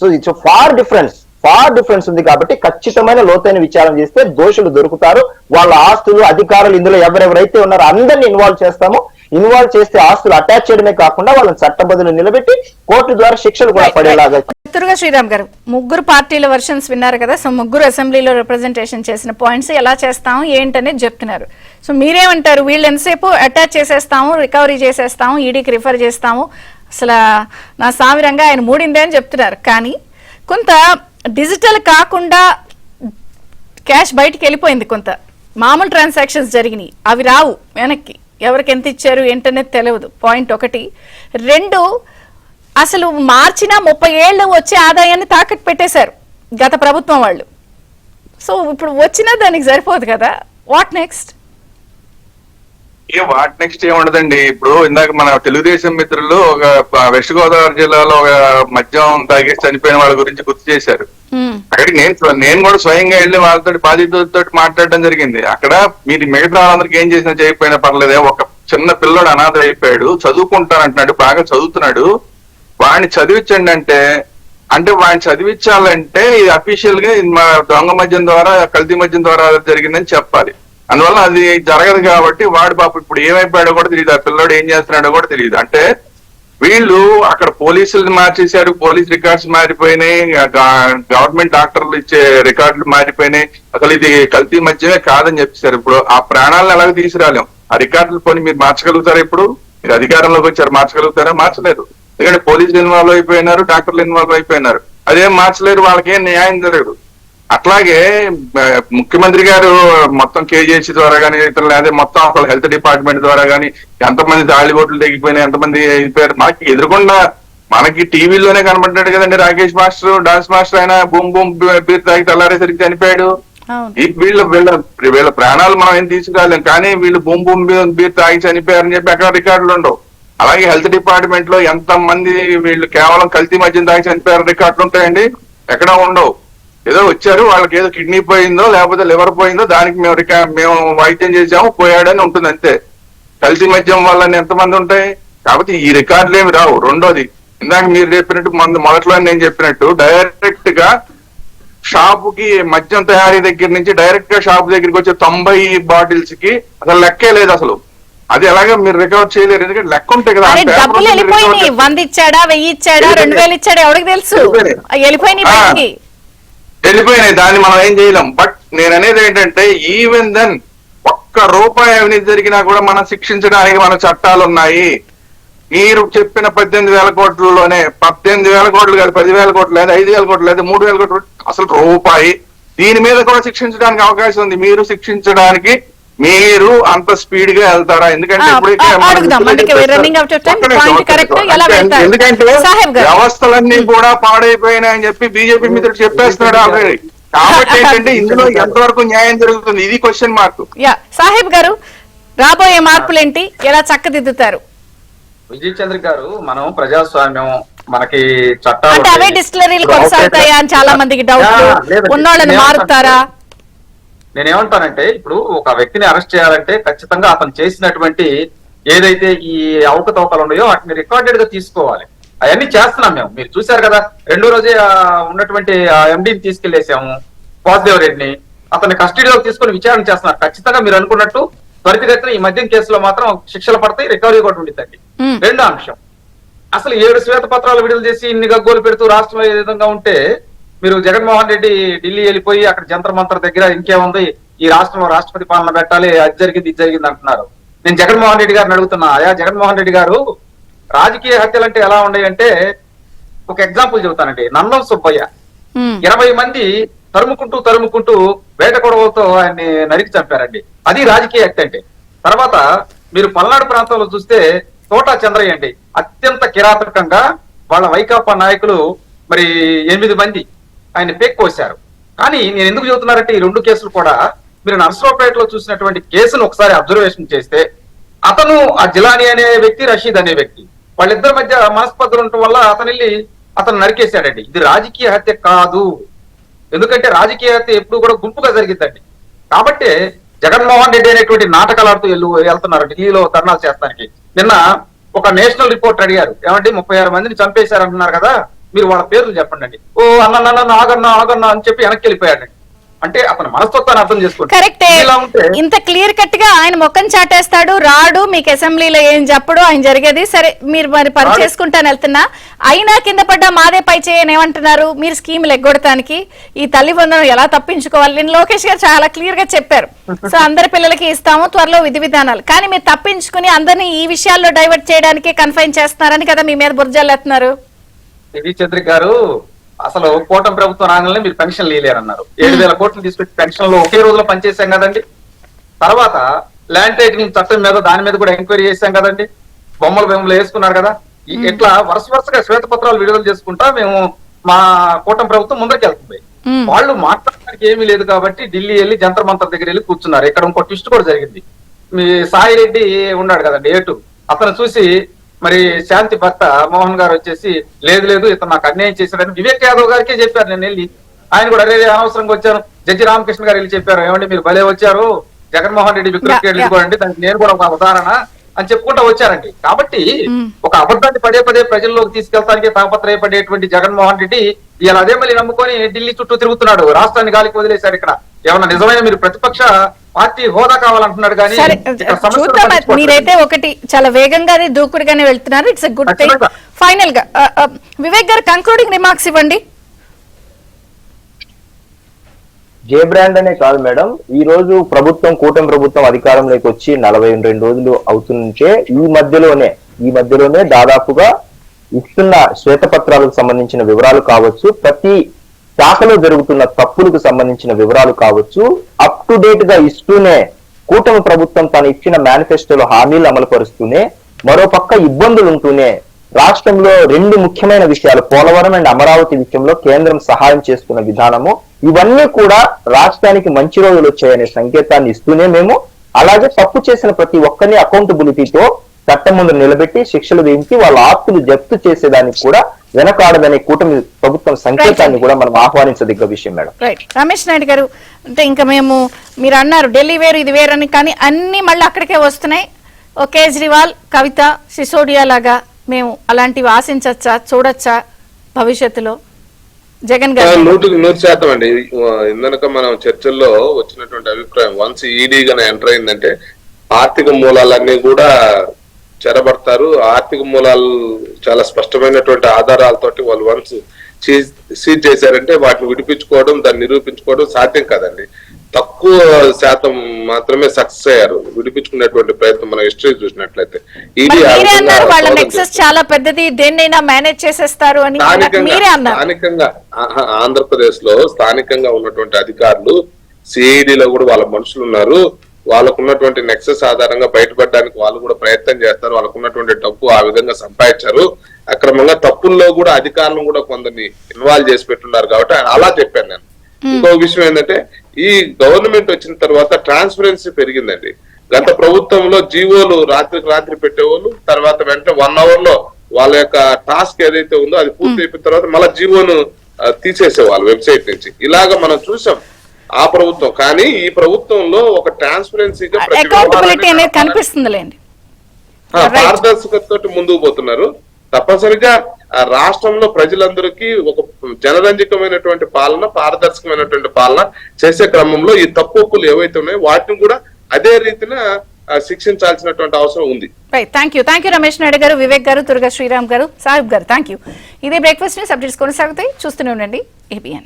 So it's far difference. Far difference ఉంది కాబట్టి ఖచ్చితమైన లోతైన విచారణ చేస్తే దోషులు దొరుకుతారు. వాళ్ళ ఆస్తులు, అధికారులు ఇందులో ఎవరెవరైతే ఉన్నారో అందరినీ ఇన్వాల్వ్ చేస్తాము. ఇన్వాల్వ్ చేస్తే ఆస్తులు అటాచ్ చేయడమే కాకుండా వాళ్ళని చట్టబద్ధులు నిలబెట్టి కోర్టు ద్వారా శిక్షలు కూడా పడేలాగా. దుర్గా శ్రీరామ్ గారు, ముగ్గురు పార్టీల వర్షన్స్ విన్నారు కదా. సో ముగ్గురు అసెంబ్లీలో రిప్రజెంటేషన్ చేసిన పాయింట్స్ ఎలా చేస్తాము ఏంటనేది చెప్తున్నారు. సో మీరేమంటారు? వీళ్ళు ఎంతసేపు అటాచ్ చేసేస్తాము, రికవరీ చేసేస్తాము, ఈడీకి రిఫర్ చేస్తాము, అసలు నా సామిరంగా ఆయన మూడిందే అని చెప్తున్నారు. కానీ కొంత డిజిటల్ కాకుండా క్యాష్ బయటికి వెళ్ళిపోయింది, కొంత మామూలు ట్రాన్సాక్షన్స్ జరిగినాయి, అవి రావు వెనక్కి. ఎవరికి ఎంత ఇచ్చారు ఏంటనేది తెలియదు. పాయింట్ ఒకటి. రెండు, అసలు మార్చిన 30 ఏళ్ళు వచ్చే ఆదాయాన్ని తాకట్టు పెట్టేశారు గత ప్రభుత్వం వాళ్ళు. సో ఇప్పుడు వచ్చినా దానికి సరిపోదు కదా. What next? వాట్ నెక్స్ట్ ఏముండదండి. ఇప్పుడు ఇందాక మన తెలుగుదేశం మిత్రులు ఒక వెస్ట్ గోదావరి జిల్లాలో ఒక మద్యం తాగేసి చనిపోయిన వాళ్ళ గురించి గుర్తు చేశారు. అక్కడికి నేను కూడా స్వయంగా వెళ్ళి వాళ్ళతో బాధితులతో మాట్లాడడం జరిగింది. అక్కడ మీరు మిగతా వాళ్ళందరికీ ఏం చేసినా చేయకపోయినా పర్లేదే, ఒక చిన్న పిల్లడు అనాథ అయిపోయాడు, చదువుకుంటానంటున్నాడు, బాగా చదువుతున్నాడు, వాడిని చదివించండి అంటే వాడిని చదివించాలంటే ఇది అఫీషియల్ గా దొంగ మద్యం ద్వారా, కల్తీ మద్యం ద్వారా జరిగిందని చెప్పాలి. అందువల్ల అది జరగదు కాబట్టి వాడు పాప ఇప్పుడు ఏమైపోయాడో కూడా తెలియదు, ఆ పిల్లడు ఏం చేస్తున్నాడో కూడా తెలియదు. అంటే వీళ్ళు అక్కడ పోలీసులు మార్చేశారు, పోలీస్ రికార్డ్స్ మారిపోయినాయి, గవర్నమెంట్ డాక్టర్లు ఇచ్చే రికార్డులు మారిపోయినాయి, అసలు ఇది కల్తీ మద్యమే కాదని చెప్పేశారు. ఇప్పుడు ఆ ప్రాణాలను ఎలాగ తీసుకురాలేం. ఆ రికార్డులు పోనీ మీరు మార్చగలుగుతారా? ఇప్పుడు మీరు అధికారంలోకి వచ్చారు, మార్చగలుగుతారా? మార్చలేదు. ఎందుకంటే పోలీసులు ఇన్వాల్వ్ అయిపోయినారు, డాక్టర్లు ఇన్వాల్వ్ అయిపోయినారు, అదేం మార్చలేరు, వాళ్ళకేం న్యాయం జరగదు. అట్లాగే ముఖ్యమంత్రి గారు మొత్తం కేజీహెచ్ ద్వారా కానీ ఇతరులు అదే మొత్తం అసలు హెల్త్ డిపార్ట్మెంట్ ద్వారా కానీ ఎంతమంది తాళిబోట్లు తెగిపోయినాయి, ఎంతమంది అయిపోయారు, మనకి ఎదురుకుండా మనకి టీవీలోనే కనబడ్డాడు కదండి. రాకేష్ మాస్టర్, డాన్స్ మాస్టర్, ఆయన బూమ్ బూమ్ బీర్ తాగి తెల్లారేసరికి చనిపోయాడు. వీళ్ళ ప్రాణాలు మనం ఏం తీసుకురాలేం, కానీ వీళ్ళు బూమ్ బూమ్ బీర్ తాగి చనిపోయారని చెప్పి అక్కడ రికార్డులు ఉండవు. అలాగే హెల్త్ డిపార్ట్మెంట్ లో ఎంత మంది వీళ్ళు కేవలం కల్తీ మద్యం తాగి చనిపోయారు రికార్డులు ఉంటాయండి? ఎక్కడా ఉండవు. ఏదో వచ్చారు, వాళ్ళకి ఏదో కిడ్నీ పోయిందో లేకపోతే లివర్ పోయిందో దానికి మేము వైద్యం చేసాము, పోయాడని ఉంటుంది అంతే. కల్తీ మద్యం వల్ల ఎంతమంది ఉంటాయి? కాబట్టి ఈ రికార్డులు ఏమి రావు. రెండోది, ఇందాక మీరు చెప్పినట్టు మొదట్లో నేను చెప్పినట్టు డైరెక్ట్ గా షాపుకి మద్యం తయారీ దగ్గర నుంచి డైరెక్ట్ గా షాప్ దగ్గరికి వచ్చే 90 బాటిల్స్ కి అసలు లెక్కే లేదు అసలు. అది ఎలాగ మీరు రికవర్ చేయలేరు, ఎందుకంటే లెక్క ఉంటాయి కదా. డబ్బులు వెళ్ళిపోయినాయి, 100 ఇచ్చాడా, 1000 ఇచ్చాడా, 2000 ఇచ్చాడా ఎవరికి తెలుసు, వెళ్ళిపోయినాయి. దాన్ని మనం ఏం చేయలేం. బట్ నేను అనేది ఏంటంటే ఈవెన్ దెన్ ₹1 అవినీతి జరిగినా కూడా మనం శిక్షించడానికి మన చట్టాలు ఉన్నాయి. మీరు చెప్పిన 18,000 కోట్లలోనే 18,000 కోట్లు కాదు, 10,000 కోట్లు లేదా 5,000 కోట్లు లేదా 3,000 కోట్లు, అసలు రూపాయి దీని మీద కూడా శిక్షించడానికి అవకాశం ఉంది. మీరు శిక్షించడానికి మీరు అంత స్పీడ్ గా వెళ్తారా? ఎందుకంటే ఎందుకంటే వ్యవస్థలన్నీ కూడా పాడైపోయినాయని చెప్పి బీజేపీ మిత్రుడు చెప్పేస్తున్నాడు ఆల్రెడీ. కాబట్టి ఏంటంటే ఇందులో ఎంతవరకు న్యాయం జరుగుతుంది, ఇది క్వశ్చన్ మార్క్. సాహెబ్ గారు, రాబోయే మార్పులేంటి, ఎలా చక్కదిద్దుతారు? విజయ్ చంద్ర గారు, మనం ప్రజాస్వామ్యం, మనకి చట్టాలు అవే డిస్టిలరీలు కొనసాగుతాయా అని చాలా మందికి డౌట్. ఉన్నోళ్ళని మారుతారా? నేనేమంటానంటే, ఇప్పుడు ఒక వ్యక్తిని అరెస్ట్ చేయాలంటే ఖచ్చితంగా అతను చేసినటువంటి ఏదైతే ఈ అవకతవకలు ఉన్నాయో వాటిని రికార్డెడ్ గా తీసుకోవాలి. అవన్నీ చేస్తున్నాం మేము. మీరు చూశారు కదా, రెండో రోజే ఉన్నటువంటి ఎండీని తీసుకెళ్లేసాము, వాసుదేవ్ రెడ్డిని. అతన్ని కస్టడీలోకి తీసుకుని విచారణ చేస్తున్నారు. ఖచ్చితంగా మీరు అనుకున్నట్టు త్వరితగతిన ఈ మద్యం కేసులో మాత్రం శిక్షలు పడతాయి, రికవరీ కూడా ఉండిద్దండి. రెండో అంశం, అసలు 7 శ్వేతపత్రాలు విడుదల చేసి ఇన్ని గగ్గోలు పెడుతూ రాష్ట్రంలో ఏ విధంగా ఉంటే మీరు జగన్మోహన్ రెడ్డి ఢిల్లీ వెళ్ళిపోయి అక్కడ జంతర్ మంతర్ దగ్గర ఇంకేముంది, ఈ రాష్ట్రంలో రాష్ట్రపతి పాలన పెట్టాలి, అది జరిగింది ఇది జరిగింది అంటున్నారు. నేను జగన్మోహన్ రెడ్డి గారిని అడుగుతున్నా, అయా జగన్మోహన్ రెడ్డి గారు, రాజకీయ హత్యలు అంటే ఎలా ఉన్నాయంటే, ఒక ఎగ్జాంపుల్ చెబుతానండి. నందం సుబ్బయ్య 20 మంది తరుముకుంటూ వేట కొడవలతో ఆయన్ని నరికి చంపారండి. అది రాజకీయ హత్య అంటే. తర్వాత మీరు పల్నాడు ప్రాంతంలో చూస్తే తోటా చంద్రయ్య అండి, అత్యంత కిరాతకంగా వాళ్ళ వైకాపా నాయకులు మరి 8 మంది ఆయన పేక్కోశారు. కానీ నేను ఎందుకు చెబుతున్నారంటే, ఈ 2 కేసులు కూడా మీరు నర్సరావుపేటలో చూసినటువంటి కేసును ఒకసారి అబ్జర్వేషన్ చేస్తే, అతను ఆ జిలానీ అనే వ్యక్తి, రషీద్ అనే వ్యక్తి, వాళ్ళిద్దరి మధ్య మనస్పర్ధలు ఉండటం వల్ల అతను నరికేశాడండి. ఇది రాజకీయ హత్య కాదు. ఎందుకంటే రాజకీయ హత్య ఎప్పుడు కూడా గుంపుగా జరిగిద్దండి. కాబట్టి జగన్మోహన్ రెడ్డి అనేటువంటి నాటకాలు ఆడుతూ వెళ్తున్నారు ఢిల్లీలో ధర్నాలు చేస్తానికి. నిన్న ఒక నేషనల్ రిపోర్ట్ అడిగారు, ఏమంటే 36 మందిని చంపేశారంటున్నారు కదా, మీరు వాళ్ళ పేర్లు చెప్పండి అండి. ఓ అన్న ఆగన్నా అని చెప్పి వెనక్కి వెళ్ళిపోయాడండి. అంటే అతని మనస్తత్వాన్ని అర్థం చేసుకోండి. కరెక్టే. ఇలా ఉంటే ఇంత క్లియర్ కట్ గా ఆయన మొక్కం చాటేస్తాడు, రాడు, మీకు అసెంబ్లీలో ఏం చెప్పడు, ఆయన జరిగేది సరే. మీరు మరి పని చేసుకుంటాను వెళ్తున్నా, అయినా కింద పడ్డా మాదే పై చేయని ఏమంటున్నారు మీరు స్కీములు ఎగ్గొడటానికి? ఈ తల్లి వందనం ఎలా తప్పించుకోవాలి? నేను లోకేష్ గారు చాలా క్లియర్ గా చెప్పారు. సో అందరి పిల్లలకి ఇస్తాము త్వరలో విధి విధానాలు, కానీ మీరు తప్పించుకుని అందరినీ ఈ విషయాల్లో డైవర్ట్ చేయడానికి కన్ఫైన్ చేస్తున్నారని కదా మీ మీద బుర్జాలు ఎత్తున్నారు. విజయ్ చంద్రిక గారు, అసలు కూటమి ప్రభుత్వం రాగానే మీరు పెన్షన్లు ఇవ్వలేరన్నారు. 7,000 కోట్లు తీసుకొచ్చి పెన్షన్లు ఒకే రోజులో పనిచేసాం కదండి. తర్వాత ల్యాండ్ టైటిలింగ్ చట్టం మీద దాని మీద కూడా ఎంక్వైరీ చేశాం కదండి. బొమ్మలు వేసుకున్నారు కదా. ఇట్లా వరుసగా శ్వేతపత్రాలు విడుదల చేసుకుంటా మేము మా కూటమి ప్రభుత్వం ముందరికి వెళ్తుంది. వాళ్ళు మాట్లాడడానికి ఏమీ లేదు కాబట్టి ఢిల్లీ వెళ్ళి జంతర్ మంతర్ దగ్గర వెళ్ళి కూర్చున్నారు. ఇక్కడ ఇంకో ట్విస్ట్ కూడా జరిగింది. మీ సాయి రెడ్డి ఉన్నాడు కదండి ఏటు, అతను చూసి మరి శాంతి భర్త మోహన్ గారు వచ్చేసి లేదు ఇతను నాకు అన్యాయం చేశాడని వివేక్ యాదవ్ గారికే చెప్పారు. నేను వెళ్ళి ఆయన కూడా అరే అనవసరంగా వచ్చాను. జడ్జి రామకృష్ణ గారు వెళ్ళి చెప్పారు, ఏమండి మీరు భలే వచ్చారు, జగన్మోహన్ రెడ్డి విక్రమ్ వెళ్ళిపోండి, దానికి నేను కూడా ఒక ఉదాహరణ అని చెప్పుకుంటూ వచ్చారండి. కాబట్టి ఒక అబద్ధాన్ని పదే ప్రజల్లోకి తీసుకెళ్తానికి తాపత్రయపడేటువంటి జగన్మోహన్ రెడ్డి ఇలా అదే మళ్ళీ నమ్ముకొని ఢిల్లీ చుట్టూ తిరుగుతున్నాడు. రాష్ట్రాన్ని గాలికి వదిలేశారు. ఇక్కడ ఏమన్నా నిజమైన మీరు ప్రతిపక్ష పార్టీ హోదా కావాలంటున్నాడు కానీ మీరైతే ఒకటి చాలా వేగంగా దూకుడుగానే వెళ్తున్నారు. It's a good thing. Final గా వివేక్ గారు కంక్లూడింగ్ రిమార్క్స్ ఇవ్వండి. జే బ్రాండ్ అనే కాదు మేడం, ఈ రోజు కూటమి ప్రభుత్వం అధికారంలోకి వచ్చి 42 రోజులు అవుతుంటే ఈ మధ్యలోనే దాదాపుగా ఇస్తున్న శ్వేతపత్రాలకు సంబంధించిన వివరాలు కావచ్చు, ప్రతి శాఖలో జరుగుతున్న తప్పులకు సంబంధించిన వివరాలు కావచ్చు, అప్ టు డేట్ గా ఇస్తూనే కూటమి ప్రభుత్వం తను ఇచ్చిన మేనిఫెస్టోలో హామీలు అమలు పరుస్తూనే, మరోపక్క ఇబ్బందులు ఉంటూనే రాష్ట్రంలో 2 ముఖ్యమైన విషయాలు పోలవరం అండ్ అమరావతి విషయంలో కేంద్రం సహాయం చేస్తున్న విధానము, ఇవన్నీ కూడా రాష్ట్రానికి మంచి రోజులు వచ్చాయనే సంకేతాన్ని ఇస్తూనే మేము అలాగే తప్పు చేసిన ప్రతి ఒక్కరిని అకౌంటబిలిటీతో చట్టం ముందు నిలబెట్టి శిక్షలు వేయించి వాళ్ళ ఆస్తులు జప్తు చేసేదానికి కూడా వెనకాడదనే కూటమి ప్రభుత్వం సంకేతాన్ని కూడా మనం ఆహ్వానించదగ్గ విషయం మేడం. రైట్. రమేష్ నాయుడు గారు, అంటే ఇంకా మీరు అన్నారు ఢిల్లీ వేరు ఇది వేరు అని, కానీ అన్ని మళ్ళీ అక్కడికే వస్తున్నాయి. ఓ కేజ్రీవాల్, కవిత, సిసోడియా లాగా మేము అలాంటివి ఆశించచ్చా, చూడొచ్చా భవిష్యత్తులో? జగన్ గారు 100% అండి. ఇందనక మనం చర్చల్లో వచ్చినటువంటి అభిప్రాయం, వన్స్ ఈడీ గానే ఎంటర్ అయిందంటే ఆర్థిక మూలాలన్నీ కూడా చెరబడతారు. ఆర్థిక మూలాలు చాలా స్పష్టమైనటువంటి ఆధారాలతోటి వాళ్ళు వన్స్ సీజ్ చేశారంటే వాటిని విడిపించుకోవడం, దాన్ని నిరూపించుకోవడం సాధ్యం కాదండి. తక్కువ శాతం మాత్రమే సక్సెస్ అయ్యారు విడిపించుకునేటువంటి ప్రయత్నం మనం హిస్టరీ చూసినట్లయితే. వాళ్ళ నెక్సెస్ చాలా పెద్దది, దేన్నైనా మేనేజ్ చేసేస్తారు అని స్థానికంగా ఆంధ్రప్రదేశ్ లో స్థానికంగా ఉన్నటువంటి అధికారులు, సిఐడిలో కూడా వాళ్ళ మనుషులు ఉన్నారు. వాళ్ళకున్నటువంటి నెక్సెస్ ఆధారంగా బయటపడడానికి వాళ్ళు కూడా ప్రయత్నం చేస్తారు. వాళ్ళకున్నటువంటి డబ్బు ఆ విధంగా సంపాదించారు. అక్రమంగా తప్పుల్లో కూడా అధికారులను కూడా కొందరిని ఇన్వాల్వ్ చేసి పెట్టున్నారు. కాబట్టి అలా చెప్పాను నేను. ఇంకో విషయం ఏంటంటే, ఈ గవర్నమెంట్ వచ్చిన తర్వాత ట్రాన్స్పరెన్సీ పెరిగిందండి. గత ప్రభుత్వంలో జీవోలు రాత్రికి రాత్రి పెట్టేవాళ్ళు, తర్వాత వెంటనే 1 అవర్ లో వాళ్ళ యొక్క టాస్క్ ఏదైతే ఉందో అది పూర్తి అయిపోయిన తర్వాత మళ్ళీ జీవోను తీసేసేవాళ్ళు వెబ్సైట్ నుంచి. ఇలాగ మనం చూసాం ఆ ప్రభుత్వం. కానీ ఈ ప్రభుత్వంలో ఒక ట్రాన్స్పరెన్సీగా పారదర్శకతతో ముందుకు పోతున్నారు. తప్పనిసరిగా రాష్ట్రంలో ప్రజలందరికీ ఒక జనరంజకమైనటువంటి పాలన, పారదర్శకమైనటువంటి పాలన చేసే క్రమంలో ఈ తప్పులు ఏవైతే ఉన్నాయో వాటిని కూడా అదే రీతిన శిక్షించాల్సినటువంటి అవసరం ఉంది. థ్యాంక్ యూ రమేష్ నాయుడు గారు, వివేక్ గారు, దుర్గా శ్రీరామ్ గారు, సాహిబ్ గారు, థ్యాంక్ యూ. ఇదే బ్రేక్ఫాస్ట్ న్యూస్ అప్డేట్స్ కొనసాగుతాయి. చూస్తూనే ఉండండి ABN.